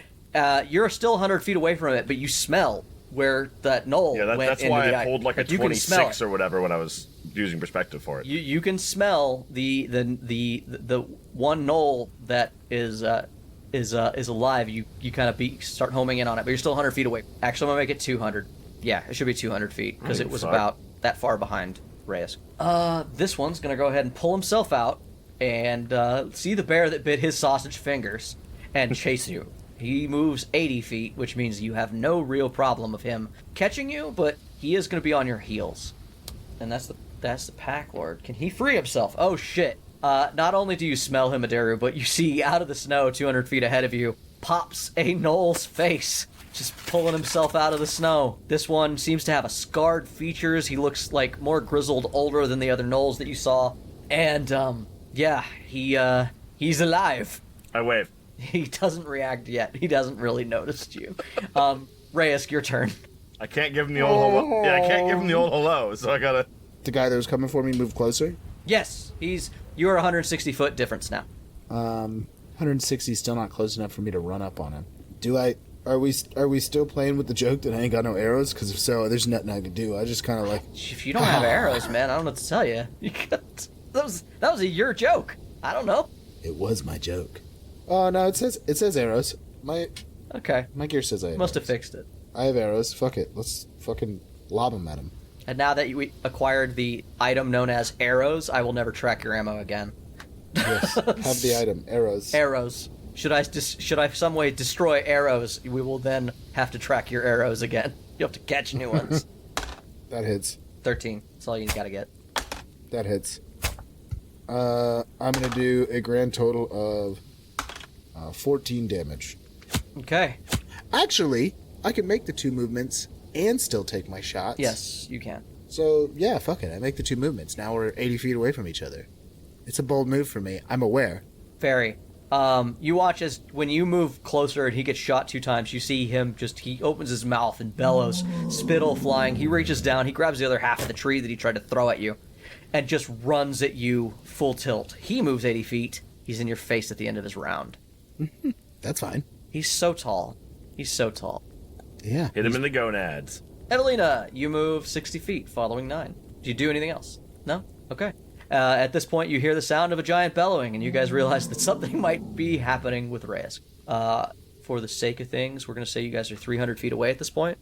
You're still 100 feet away from it, but you smell where that knoll Yeah. went That's into why the I eye. pulled like a you can smell 26 it. or whatever when I was using perspective for it. You can smell the one knoll that is alive. You kind of start homing in on it, but you're still 100 feet away. Actually, I'm gonna make it 200. Yeah, it should be 200 feet because it was fuck. about that far behind Reyes. This one's gonna go ahead and pull himself out and see the bear that bit his sausage fingers and chase you. He moves 80 feet, which means you have no real problem of him catching you, but he is going to be on your heels. And that's the pack lord. Can he free himself? Oh shit. Not only do you smell him, Aderu, but you see out of the snow 200 feet ahead of you pops a gnoll's face, just pulling himself out of the snow. This one seems to have a scarred features. He looks like more grizzled, older than the other gnolls that you saw. And yeah, he's alive. I wave. He doesn't react yet. He doesn't really notice you. Reyes, your turn. I can't give him the old hello. Yeah, I can't give him the old hello, so I gotta. The guy that was coming for me moved closer. Yes, you're 160 foot difference now. 160 is still not close enough for me to run up on him. Are we still playing with the joke that I ain't got no arrows? Because if so, there's nothing I can do. I just kind of like. If you don't have arrows, man, I don't know what to tell you. That was your joke. I don't know. It was my joke. Oh no, it says arrows. My gear says I have Must have arrows. fixed it. I have arrows. Fuck it. Let's fucking lob them at him. And now that you acquired the item known as arrows, I will never track your ammo again. Yes. Have the item. Arrows. Arrows. Should I some way destroy arrows, we will then have to track your arrows again. You have to catch new ones. That hits. 13. That's all you gotta get. That hits. I'm gonna do a grand total of 14 damage. Okay. Actually, I can make the 2 movements and still take my shots. Yes, you can. So, yeah, fuck it. I make the 2 movements. Now we're 80 feet away from each other. It's a bold move for me. I'm aware. Very. You watch as when you move closer and he gets shot 2 times, you see him he opens his mouth and bellows, spittle flying. He reaches down, he grabs the other half of the tree that he tried to throw at you, and just runs at you full tilt. He moves 80 feet. He's in your face at the end of his round. That's fine. He's so tall. He's so tall. Yeah. Hit him in the gonads. Evalina, you move 60 feet following 9. Do you do anything else? No? Okay. At this point, you hear the sound of a giant bellowing, and you guys realize that something might be happening with Reyes. For the sake of things, we're going to say you guys are 300 feet away at this point,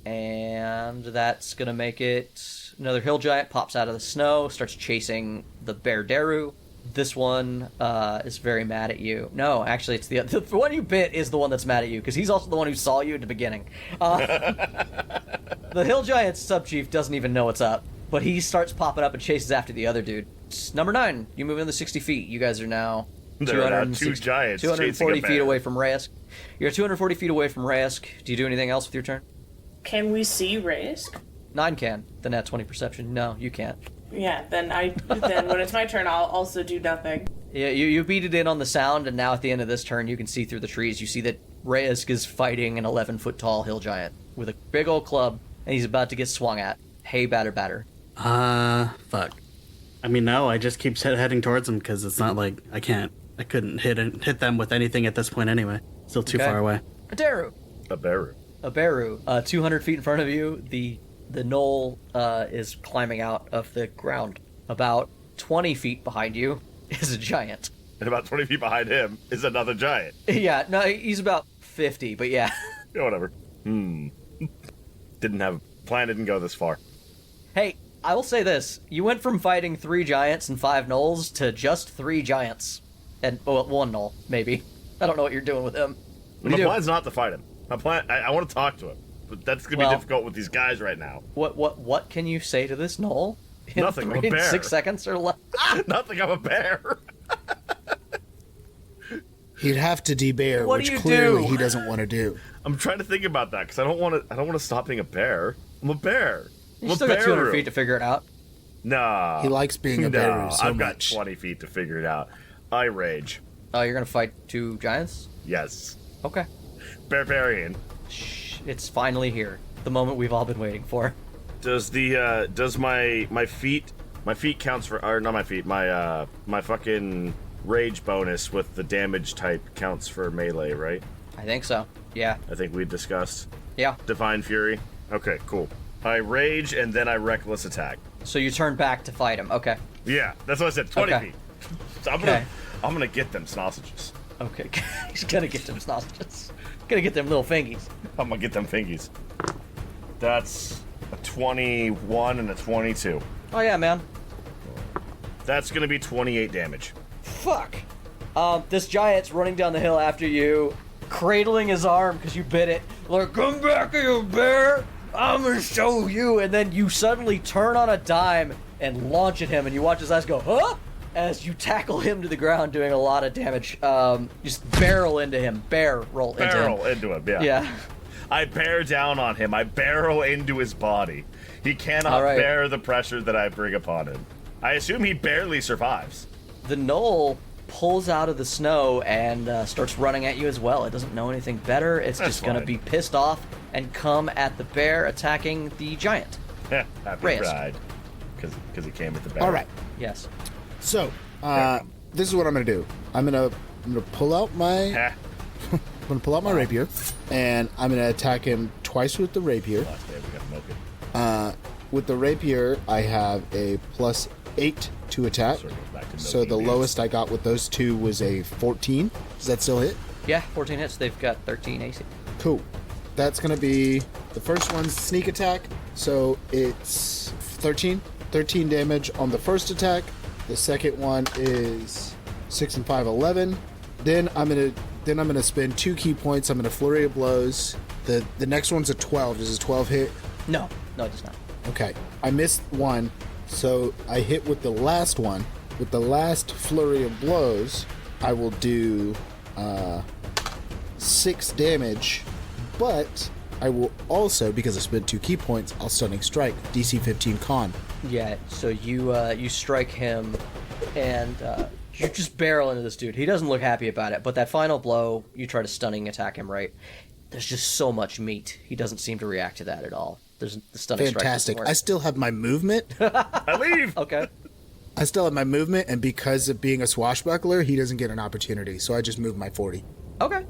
and that's going to make it Another hill giant pops out of the snow, starts chasing the bear Aderu. This one is very mad at you. No, actually, it's the one you bit is the one that's mad at you, because he's also the one who saw you at the beginning. The hill giant's sub-chief doesn't even know what's up, but he starts popping up and chases after the other dude. It's number 9, you move in the 60 feet. You guys are now... There are now 2 giants 240 chasing a feet bear. away from Raysk. You're 240 feet away from Raysk. Do you do anything else with your turn? Can we see Raysk? 9 can. The nat 20 perception. No, you can't. Yeah, then when it's my turn, I'll also do nothing. Yeah, you beat it in on the sound, and now at the end of this turn, you can see through the trees. You see that Raysk is fighting an 11-foot-tall hill giant with a big old club, and he's about to get swung at. Hey, batter. Fuck. I mean, no, I just keep heading towards him because it's not like I couldn't hit them with anything at this point anyway. Still too far away. Aderu. Aderu. 200 feet in front of you, the knoll is climbing out of the ground. About 20 feet behind you is a giant. And about 20 feet behind him is another giant. Yeah, no, he's about 50, but yeah. Yeah, whatever. Plan didn't go this far. Hey, I will say this. You went from fighting 3 giants and 5 gnolls to just 3 giants. And, well, 1 gnoll, maybe. I don't know what you're doing with him. My plan's not to fight him. My plan, I want to talk to him. But that's going to be difficult with these guys right now. What can you say to this gnoll? Nothing, I'm a bear. 6 seconds or less? Nothing, I'm a bear. He'd have to de-bear, What do which you clearly do? he doesn't want to do. I'm trying to think about that, because I don't want to stop being a bear. I'm a bear. You still got 200 feet to figure it out. Nah. He likes being a bear so I've got much. 20 feet to figure it out. I rage. Oh, you're going to fight 2 giants? Yes. Okay. Barbarian. Shh, it's finally here. The moment we've all been waiting for. Does my feet counts for, or not my feet, my fucking rage bonus with the damage type counts for melee, right? I think so. Yeah. I think we discussed. Yeah. Divine Fury. Okay, cool. I rage and then I reckless attack. So you turn back to fight him. Okay. Yeah, that's what I said. 20 Okay. feet. So I'm gonna get them sausages. Okay. He's gonna get them sausages. Gonna get them little fingies. I'm gonna get them fingies. That's a 21 and a 22. Oh yeah, man. That's gonna be 28 damage. Fuck. This giant's running down the hill after you, cradling his arm because you bit it. Like, come back here, you bear! I'm gonna show you! And then you suddenly turn on a dime and launch at him, and you watch his eyes go, huh? As you tackle him to the ground, doing a lot of damage. Just barrel into him. Barrel into him, yeah. Yeah. I bear down on him. I barrel into his body. He cannot All right. bear the pressure that I bring upon him. I assume he barely survives. The gnoll pulls out of the snow and starts running at you as well. It doesn't know anything better. It's That's just going to fine. be pissed off and come at the bear, attacking the giant. Happy Reyes. pride. Because he came with the bear. All right. Yes. So, this is what I'm going to do. I'm going to pull out my... Heh. I'm going to pull out my rapier, and I'm going to attack him twice with the rapier. Last day we got to milk it. With the rapier, I have a +8 to attack. So it goes back to So milking the beans. lowest I got with those 2 was a 14. Does that still hit? Yeah, 14 hits. They've got 13 AC. Cool. That's going to be... The first one's sneak attack, so it's 13. 13 damage on the first attack. The second one is 6 and 5, 11. Then I'm gonna spend 2 key points. I'm gonna flurry of blows. The next one's a 12. Does a 12 hit? No, it does not. Okay. I missed 1, so I hit with the last one. With the last flurry of blows, I will do 6 damage, but I will also, because I spent 2 key points, I'll stunning strike. DC 15 con. Yeah, so you strike him, and you just barrel into this dude. He doesn't look happy about it, but that final blow, you try to stunning attack him, right? There's just so much meat. He doesn't seem to react to that at all. The stunning strike doesn't Fantastic. work. I still have my movement. I leave! Okay. I still have my movement, and because of being a swashbuckler, he doesn't get an opportunity, so I just move my 40. Okay.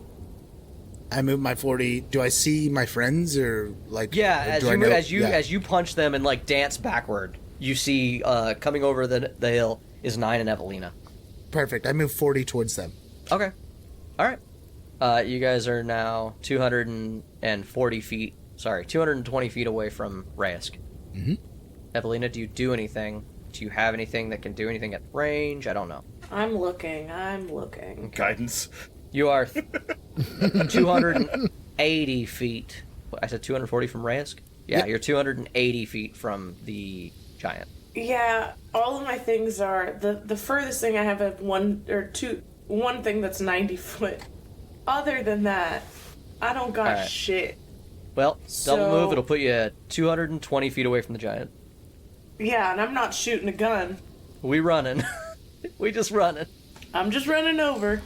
I move my 40. Do I see my friends, or like? Yeah, or do I know- as you punch them and like dance backward, you see coming over the hill is 9 and Evalina. Perfect. I move 40 towards them. Okay. All right. You guys are now 220 feet away from Raysk. Mm-hmm. Evalina, do you do anything? Do you have anything that can do anything at range? I don't know. I'm looking. Guidance. You are 280 feet. I said 240 from Reyes? Yeah, Yep. you're 280 feet from the giant. Yeah, all of my things are the furthest thing I have one thing that's 90 foot. Other than that, I don't got Alright. shit. Well, So- double move, it'll put you 220 feet away from the giant. Yeah, and I'm not shooting a gun. We running. We just running. I'm just running over.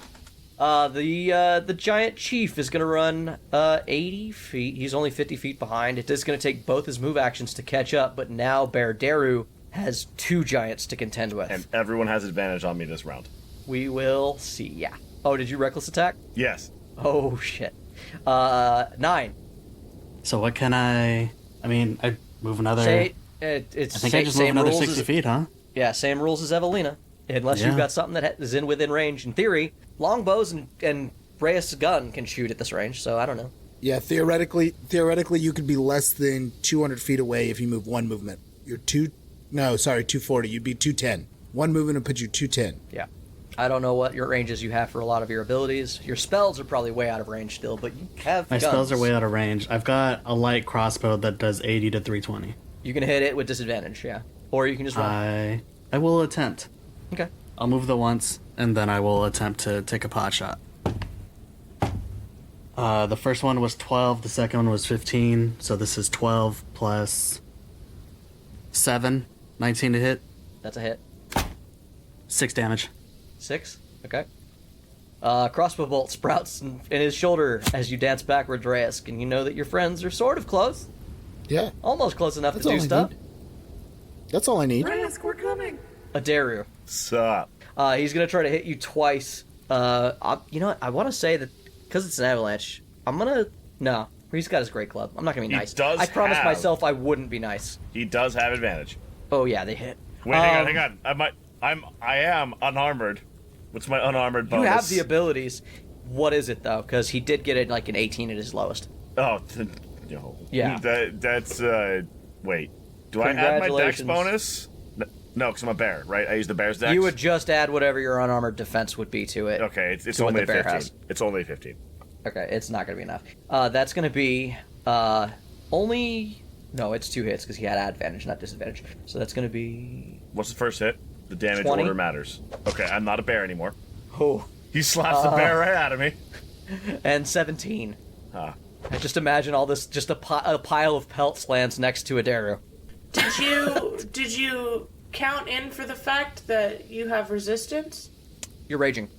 The giant chief is gonna run 80 feet. He's only 50 feet behind. It is gonna take both his move actions to catch up, but now Aderu has 2 giants to contend with. And everyone has advantage on me this round. We will see. Yeah. Oh, did you reckless attack? Yes. Oh shit. 9. So what can I mean, I move another... Say it's I think I just move same another rules 60 as, feet, huh? Yeah, same rules as Evalina. Unless Yeah. you've got something that is in within range. In theory, longbows and Reyes' gun can shoot at this range, so I don't know. Yeah, theoretically, you could be less than 200 feet away if you move one movement. You're 240. You'd be 210. One movement would put you 210. Yeah. I don't know what your ranges you have for a lot of your abilities. Your spells are probably way out of range still, but you have My guns. spells are way out of range. I've got a light crossbow that does 80 to 320. You can hit it with disadvantage, yeah. Or you can just run. I will attempt. Okay. I'll move the once, and then I will attempt to take a pot shot. The first one was 12, the second one was 15, so this is 12 plus 7, 19 to hit, That's a hit. 6 damage. 6? Okay. Crossbow bolt sprouts in his shoulder as you dance backwards, Reyes, and you know that your friends are sort of close. Yeah, Almost close enough that's to all do I stuff. need. That's all I need. Reyes, we're coming. Aderu. Sup. He's going to try to hit you twice. You know what? I want to say that because it's an avalanche, I'm going to... No. He's got his great club. I'm not going to be He nice. does I promised have- myself I wouldn't be nice. He does have advantage. Oh, yeah, they hit. Wait, hang on. I am unarmored. What's my unarmored You bonus? have the abilities. What is it, though? Because he did get it like an 18 at his lowest. Oh, no. Yeah. That's wait. Do I add my dex Congratulations. bonus? No, because I'm a bear, right? I use the bear's dex. You would just add whatever your unarmored defense would be to it. Okay, it's to what only the a bear 15. has. It's only a 15. Okay, it's not going to be enough. That's going to be only... No, it's 2 hits because he had advantage, not disadvantage. So that's going to be... What's the first hit? The damage 20. order matters. Okay, I'm not a bear anymore. Oh. He slaps the bear right out of me. And 17. Huh. I just imagine all this, just a pile of pelts lands next to Aderu. Did you count in for the fact that you have resistance? You're raging.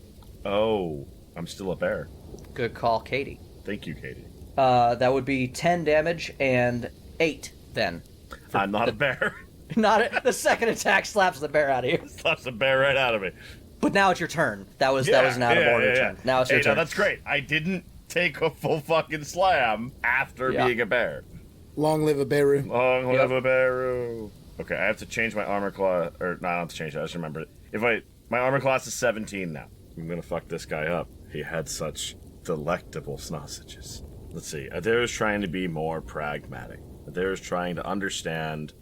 Oh, I'm still a bear. Good call, Katie. Thank you, Katie. That would be 10 damage and 8 then. I'm not a bear. The second attack slaps the bear out of you. Slaps the bear right out of me. But now it's your turn. That was an out of order turn. Now it's your Hey, turn. no, that's great. I didn't take a full fucking slam after Yeah. being a bear. Long live a Beru. Long Yep. live a bear. Okay, I have to change my armor class. Or, no, I don't have to change it. I just remembered it. My armor class is 17 now. I'm gonna fuck this guy up. He had such delectable sausages. Let's see. Aderu's trying to be more pragmatic. Aderu's trying to understand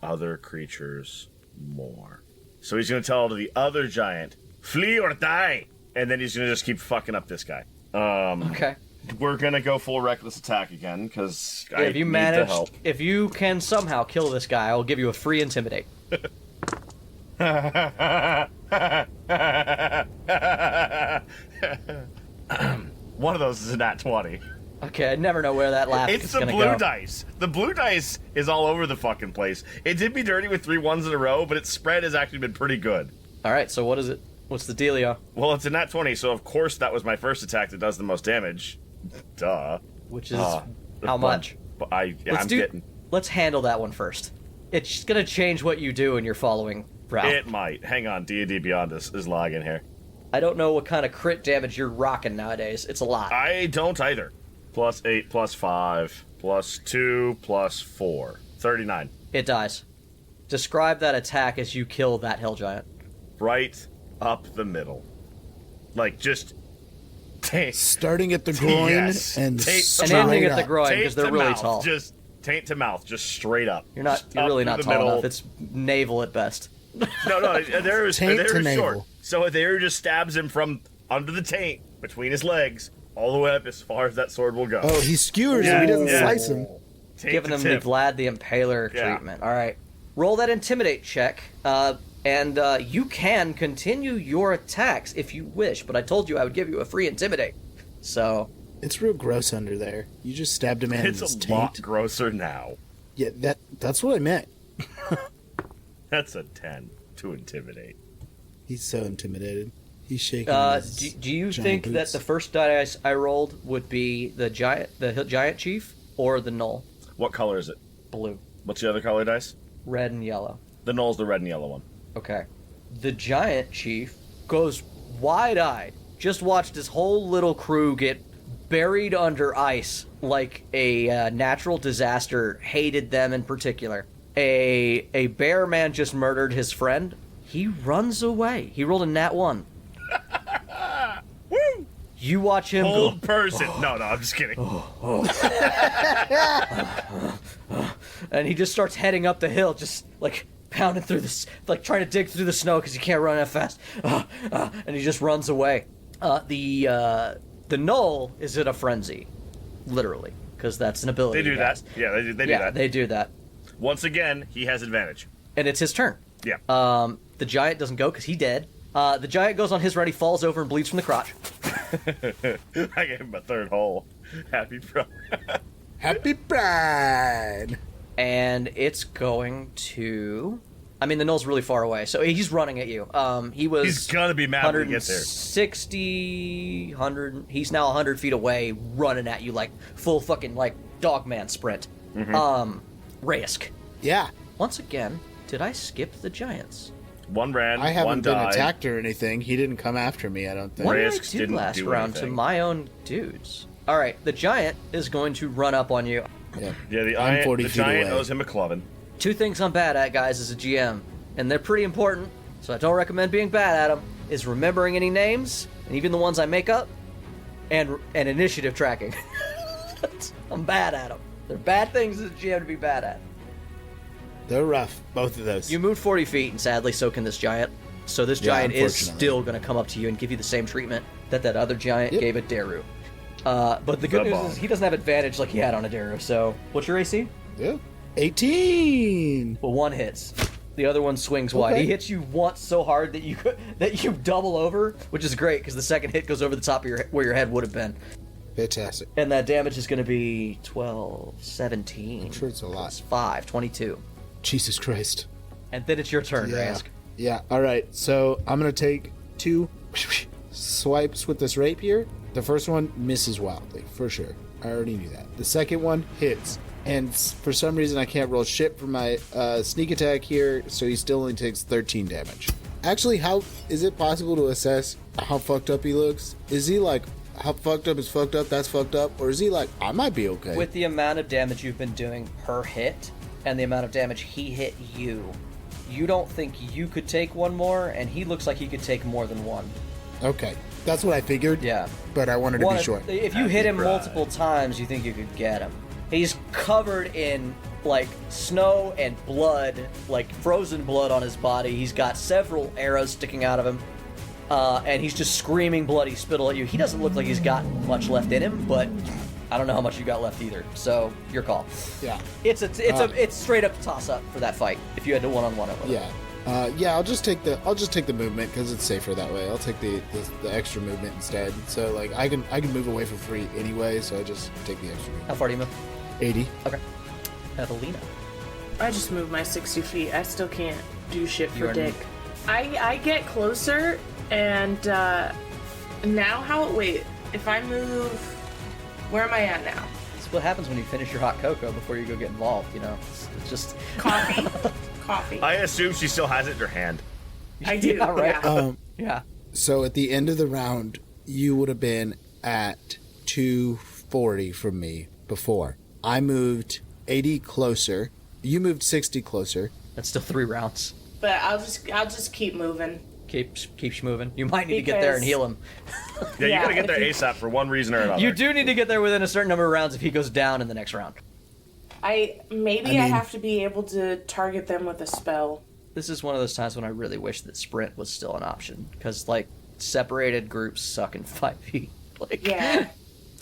other creatures more. So he's gonna tell the other giant, flee or die! And then he's gonna just keep fucking up this guy. Okay. We're gonna go full reckless attack again, because I If you need the manage, help. if you can somehow kill this guy, I'll give you a free intimidate. One of those is a nat 20. Okay, I never know where that laugh It's is the gonna blue go. dice. The blue dice is all over the fucking place. It did me dirty with 3 ones in a row, but its spread has actually been pretty good. All right, so what is it? What's the dealio? Well, it's a nat 20, so of course that was my first attack that does the most damage. Duh. Which is Uh, how much? But I'm Let's getting... Let's handle that one first. It's gonna change what you do in your following route. It might. Hang on, D&D Beyond is lagging here. I don't know what kind of crit damage you're rocking nowadays. It's a lot. I don't either. Plus 8, plus 5, plus 2, plus 4. 39. It dies. Describe that attack as you kill that hill giant. Right up the middle. Like, just... Starting at the groin Yes. and Tape- And straight ending at the up. groin tape because they're to really mouth. tall. Just Taint to mouth, just straight up. You're Just really up not through tall the middle. enough. It's navel at best. No, Aderu's Taint to short. navel. So Aderu just stabs him from under the taint, between his legs, all the way up as far as that sword will go. Oh, he skewers him. He doesn't slice him. Taint Giving to him the tip. Vlad the Impaler Yeah. treatment. All right. Roll that intimidate check, and you can continue your attacks if you wish, but I told you I would give you a free intimidate. So, It's real gross under there. You just stabbed a man in It's his a lot taint. grosser now. Yeah, that's what I meant. That's a 10 to intimidate. He's so intimidated. He's shaking. his do you giant think boots. that the first dice I rolled would be the giant chief or the knoll? What color is it? Blue, What's the other color dice? red, and yellow. The knoll's the red and yellow one. Okay. The giant chief goes wide-eyed. Just watched his whole little crew get buried under ice like a natural disaster hated them in particular. A bear man just murdered his friend. He runs away. He rolled a nat 1. Woo! You watch him Old go, person. No, I'm just kidding. and he just starts heading up the hill, just like pounding through this, like trying to dig through the snow because he can't run that fast. And he just runs away. The knoll is in a frenzy, literally, because that's an ability. They do he that. has. Yeah, they do Yeah, that. they do that, Once again, he has advantage. and it's his turn. Yeah. The giant doesn't go because he dead. The giant goes on his run. He falls over and bleeds from the crotch. I gave him a third hole. Happy bro. Happy Pride. And it's going to... I mean, the knoll's really far away, so he's running at you. He was... He's gonna be mad when he gets there. 160, 100... He's now 100 feet away, running at you like full fucking, like, dogman sprint. Raisk. Yeah, Once again, did I skip the giants? One ran, I one haven't been died. attacked or anything. He didn't come after me, I don't think. What did I Risks do didn't last do round anything. to my own dudes? Alright, the giant is going to run up on you. Yeah, Yeah, I'm 40 the feet giant away. owes him a clubbing. Two things I'm bad at, guys, as a GM, and they're pretty important, so I don't recommend being bad at them, is remembering any names, and even the ones I make up, and initiative tracking. I'm bad at them. They're bad things as a GM to be bad at. They're rough, both of those. You moved 40 feet, and sadly, so can this giant. So this Yeah, giant is unfortunately. still going to come up to you and give you the same treatment that other giant Yep. gave Aderu. But the good The news bomb. is he doesn't have advantage like he had on Aderu, so... What's your AC? Yeah. 18. Well, one hits. The other one swings wide. Okay. He hits you once so hard that you double over, which is great because the second hit goes over the top of where your head would have been. Fantastic. And that damage is going to be 12, 17. I'm sure it's a lot. Plus 5, 22. Jesus Christ. And then it's your turn, Yeah. Rask. Yeah, alright. So I'm going to take 2 swipes with this rapier. The first one misses wildly, for sure. I already knew that. The second one hits. And for some reason, I can't roll shit for my sneak attack here, so he still only takes 13 damage. Actually, how is it possible to assess how fucked up he looks? Is he like, how fucked up is fucked up, that's fucked up? Or is he like, I might be okay? With the amount of damage you've been doing per hit and the amount of damage he hit you, you don't think you could take one more, and he looks like he could take more than one. Okay. That's what I figured. Yeah. But I wanted to be sure. If you hit him Happy multiple times, you think you could get him. He's covered in, like, snow and blood, like frozen blood on his body. He's got several arrows sticking out of him. And he's just screaming bloody spittle at you. He doesn't look like he's got much left in him, but I don't know how much you got left either. So, your call. Yeah. It's straight up toss up for that fight if you had to one-on-one it with him. Yeah. I'll just take the movement because it's safer that way. I'll take the extra movement instead. So like I can move away for free anyway. So I just take the extra movement. How far do you move? 80. Okay. Evalina. I just moved my 60 feet. I still can't do shit You for are- dick. I get closer, and now how? Wait, if I move, where am I at now? That's what happens when you finish your hot cocoa before you go get involved, you know? It's just... Coffee. Coffee. I assume she still has it in her hand. I do. Yeah, right. Yeah. Yeah. So at the end of the round, you would have been at 240 from me before. I moved 80 closer. You moved 60 closer. That's still 3 rounds. But I'll just keep moving. Keeps moving. You might need to get there and heal him. Yeah, you Yeah, gotta get there if ASAP for one reason or another. You do need to get there within a certain number of rounds if he goes down in the next round. I have to be able to target them with a spell. This is one of those times when I really wish that sprint was still an option, because, like, separated groups suck in 5e. Like, Yeah.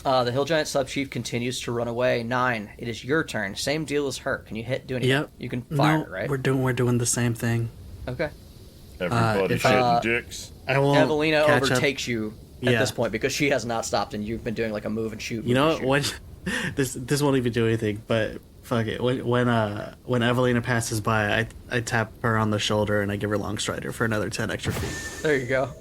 The Hill Giant Sub-Chief continues to run away. 9, it is your turn. Same deal as her. Can you do anything? Yep. You can fire, No, right? we're doing the same thing. Okay. Everybody shitting dicks. I won't Evalina catch up. overtakes you at this point because she has not stopped and you've been doing like a move and shoot. You know what? This won't even do anything. But fuck it. When Evalina passes by, I tap her on the shoulder and I give her Long Strider for another 10 extra feet. There you go.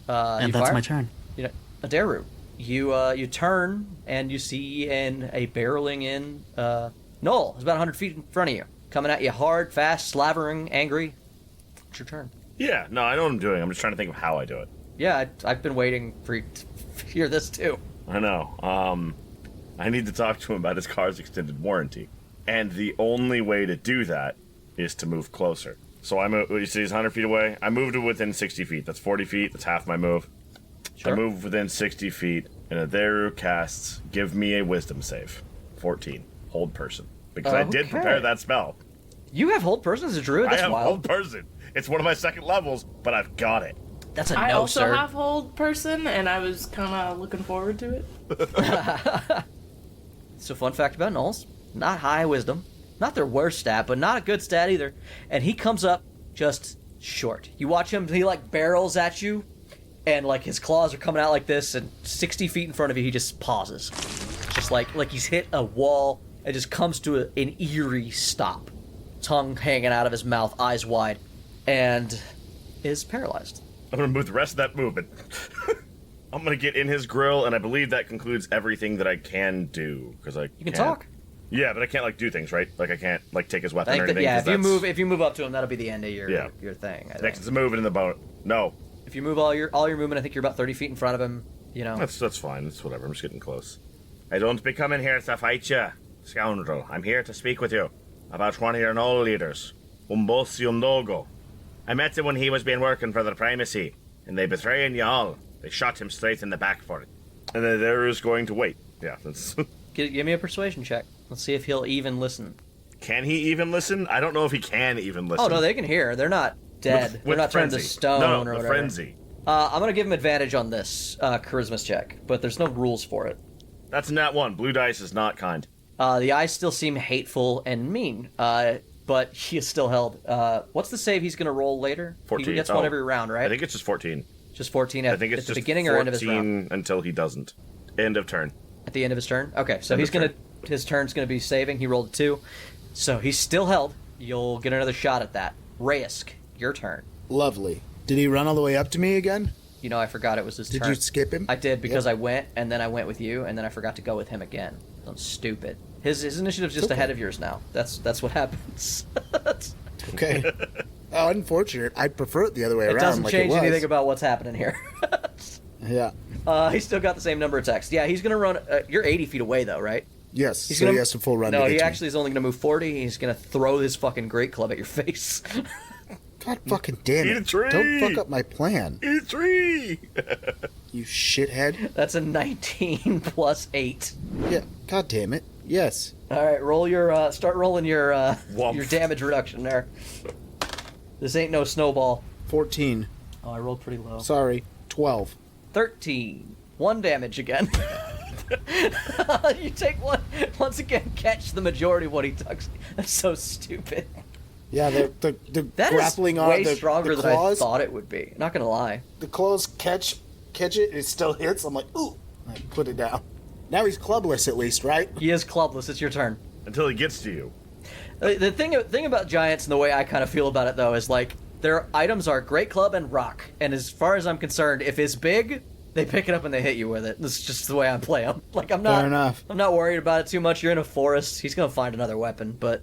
And that's my turn. You know, Aderu, you turn and you see a barreling in Noel. It's about 100 feet in front of you, coming at you hard, fast, slavering, angry. It's your turn. Yeah, no, I know what I'm doing. I'm just trying to think of how I do it. Yeah, I've been waiting for you to hear this too. I know. I need to talk to him about his car's extended warranty. And the only way to do that is to move closer. So you see he's 100 feet away. I moved to within 60 feet. That's 40 feet. That's half my move. Sure. I move within 60 feet, and Aderu casts Give Me a Wisdom Save. 14. Hold person. Because I did prepare that spell. You have hold person as a druid? That's I have wild. hold person. It's one of my second levels, but I've got it. That's a I no, also sir. have hold person, and I was kind of looking forward to it. So fun fact about Knowles, not high wisdom. Not their worst stat, but not a good stat either. And he comes up just short. You watch him, he like barrels at you, and like his claws are coming out like this, and 60 feet in front of you, he just pauses. Just like he's hit a wall, and just comes to an eerie stop. Tongue hanging out of his mouth, eyes wide, and is paralyzed. I'm going to move the rest of that movement. I'm going to get in his grill, and I believe that concludes everything that I can do. Because You can talk. Yeah, but I can't, like, do things, right? Like, I can't, like, take his I weapon think or that, anything. yeah, if you move up to him, that'll be the end of your thing. I Next think. is moving in the boat. No. If you move all your movement, I think you're about 30 feet in front of him. You know. That's fine. That's whatever. I'm just getting close. I don't be coming here to fight you, scoundrel. I'm here to speak with you about one of your knoll leaders, Umbosium Dogo. I met him when he was being working for the primacy, and they betraying you all. They shot him straight in the back for it. And then there is going to wait. Yeah, that's... Give me a persuasion check. Let's see if he'll even listen. Can he even listen? I don't know if he can even listen. Oh, no, they can hear. They're not dead. They're not turned to stone or whatever. Frenzy. I'm going to give him advantage on this charisma check, but there's no rules for it. That's a nat 1. Blue dice is not kind. The eyes still seem hateful and mean, but he is still held. What's the save he's going to roll later? 14. He gets one every round, right? I think it's just 14. Just 14 I think it's at the just beginning or end of his round? until he doesn't. End of turn. At the end of his turn? Okay, so End he's of going turn. to... His turn's going to be saving. He rolled a 2. So he's still held. You'll get another shot at that. Raisk, your turn. Lovely. Did he run all the way up to me again? You know, I forgot it was his Did turn. you skip him? I did, because I went, and then I went with you, and then I forgot to go with him again. I'm stupid. His initiative's just ahead of yours now. That's what happens. Okay. Oh, unfortunate. I'd prefer it the other way around. It doesn't like change it was. anything about what's happening here. Yeah. He's still got the same number of attacks. Yeah, he's gonna run. You're 80 feet away though, right? Yes. He's So gonna, he has to full run. No, to he get actually is only gonna move 40. He's gonna throw his fucking great club at your face. God fucking damn Eat a it! tree! Don't fuck up my plan, Eat a tree! you shithead. That's a 19 plus 8. Yeah. God damn it. Yes. All right, roll your. Start rolling your Womp. damage reduction there. This ain't no snowball. 14. Oh, I rolled pretty low. Sorry. 12. 13. 1 damage again. You take one. Once again, catch the majority of what he tucks. That's so stupid. Yeah. The That grappling is on way the stronger the than I claws. thought it would be. Not gonna lie. The claws catch it. It still hits. I'm like, ooh. I put it down. Now he's clubless at least, right? He is clubless. It's your turn. Until he gets to you. The thing about giants and the way I kind of feel about it though is like their items are great club and rock, and as far as I'm concerned, if it's big, they pick it up and they hit you with it. That's just the way I play them. Like I'm not. Fair enough. I'm not worried about it too much. You're in a forest. He's gonna find another weapon, but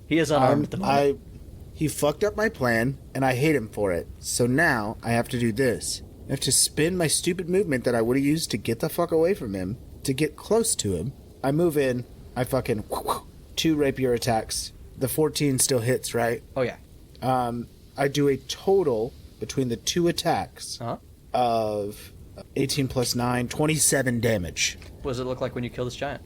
he is unarmed at the moment. He fucked up my plan, and I hate him for it. So now I have to do this. I have to spin my stupid movement that I would have used to get the fuck away from him, to get close to him. I move in. I fucking 2 rapier attacks. The 14 still hits, right? Oh yeah. I do a total between the 2 attacks Huh? of 18 plus 9, 27 damage. What does it look like when you kill this giant?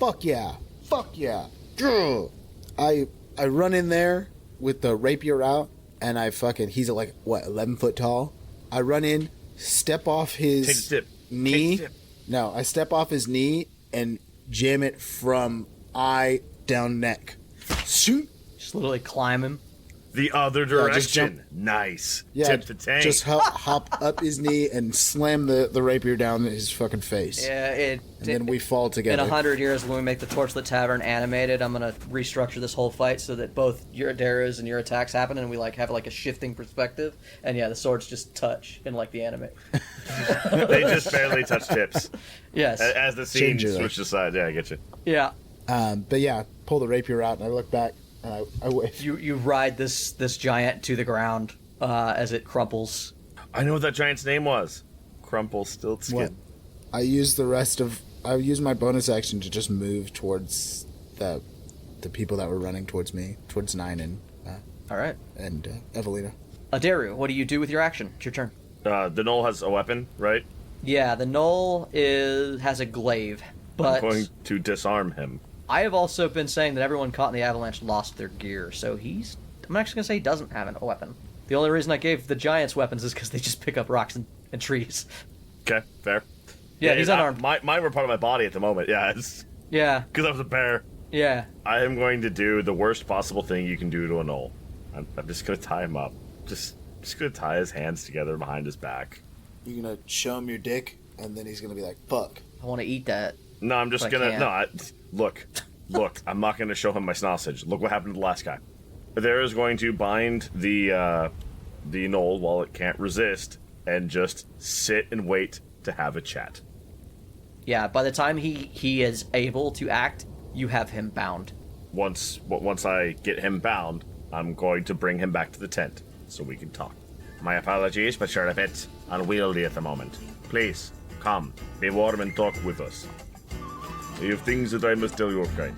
Fuck yeah. fuck yeah. Grr. I run in there with the rapier out, and he's like, 11 foot tall? I run in, step off his knee. No, I step off his knee and jam it from eye down neck. Shoot. Just literally climb him. The other direction. Just jump. Nice. Yeah, Tip the tank. just hop up his knee and slam the rapier down his fucking face. Yeah, and then we fall together. In 100 years, when we make the Torchlit Tavern animated, I'm gonna restructure this whole fight so that both your Aderus and your attacks happen, and we have a shifting perspective. And yeah, the swords just touch in the anime. They just barely touch tips. Yes. As the scene switches aside. Yeah, I get you. Yeah. But yeah, pull the rapier out, and I look back, and I wave. You ride this giant to the ground as it crumples. I know what that giant's name was. Crumpelstiltskin. What? I used my bonus action to just move towards the people that were running towards me, towards Nine and all right, and Evalina. Aderu, what do you do with your action? It's your turn. The Knoll has a weapon, right? Yeah, the Knoll has a glaive, but I'm going to disarm him. I have also been saying that everyone caught in the avalanche lost their gear, so I'm actually going to say he doesn't have a weapon. The only reason I gave the giants weapons is because they just pick up rocks and trees. Okay, fair. Yeah, he's unarmed. Mine were part of my body at the moment, yeah. Yeah. Because I was a bear. Yeah. I am going to do the worst possible thing you can do to a Knoll. I'm just going to tie him up. Just going to tie his hands together behind his back. You're going to show him your dick, and then he's going to be like, fuck. I want to eat that. No, I'm just going to... Look, I'm not going to show him my sausage. Look what happened to the last guy. There is going to bind the Knoll while it can't resist, and just sit and wait to have a chat. Yeah, by the time he is able to act, you have him bound. Once I get him bound, I'm going to bring him back to the tent so we can talk. My apologies, but you're a bit unwieldy at the moment. Please, come, be warm and talk with us. I have things that I must tell your kind.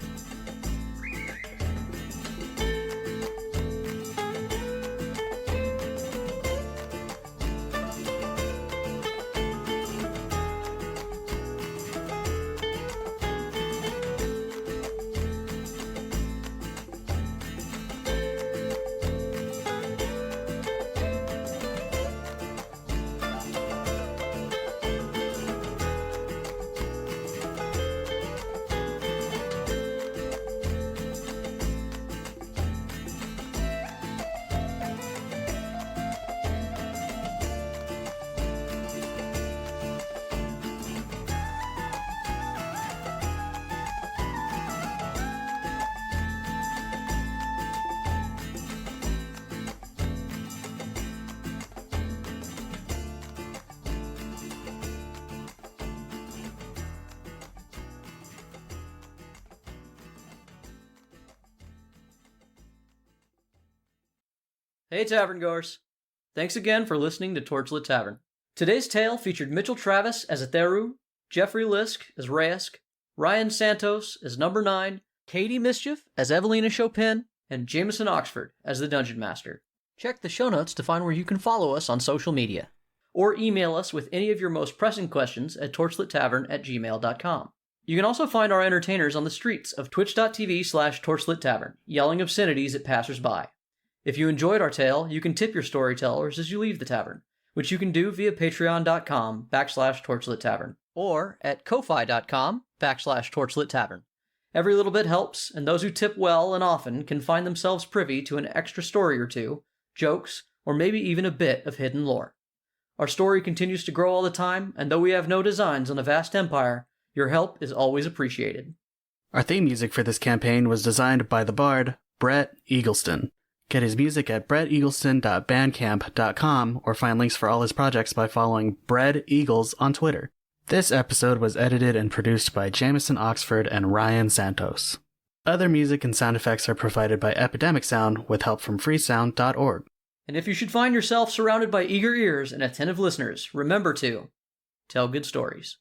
Hey, Tavern Goers! Thanks again for listening to Torchlit Tavern. Today's tale featured Mitchell Travis as Aderu, Jeffrey Lisk as Rayesk, Ryan Santos as Number 9, Katie Mischief as Evalina Chopin, and Jameson Oxford as the Dungeon Master. Check the show notes to find where you can follow us on social media, or email us with any of your most pressing questions at torchlittavern@gmail.com. You can also find our entertainers on the streets of twitch.tv/torchlittavern, yelling obscenities at passersby. If you enjoyed our tale, you can tip your storytellers as you leave the tavern, which you can do via patreon.com/torchlittavern, or at ko-fi.com/torchlittavern. Every little bit helps, and those who tip well and often can find themselves privy to an extra story or two, jokes, or maybe even a bit of hidden lore. Our story continues to grow all the time, and though we have no designs on a vast empire, your help is always appreciated. Our theme music for this campaign was designed by the bard, Brett Eagleston. Get his music at bretteagleston.bandcamp.com or find links for all his projects by following Bread Eagles on Twitter. This episode was edited and produced by Jameson Oxford and Ryan Santos. Other music and sound effects are provided by Epidemic Sound with help from freesound.org. And if you should find yourself surrounded by eager ears and attentive listeners, remember to tell good stories.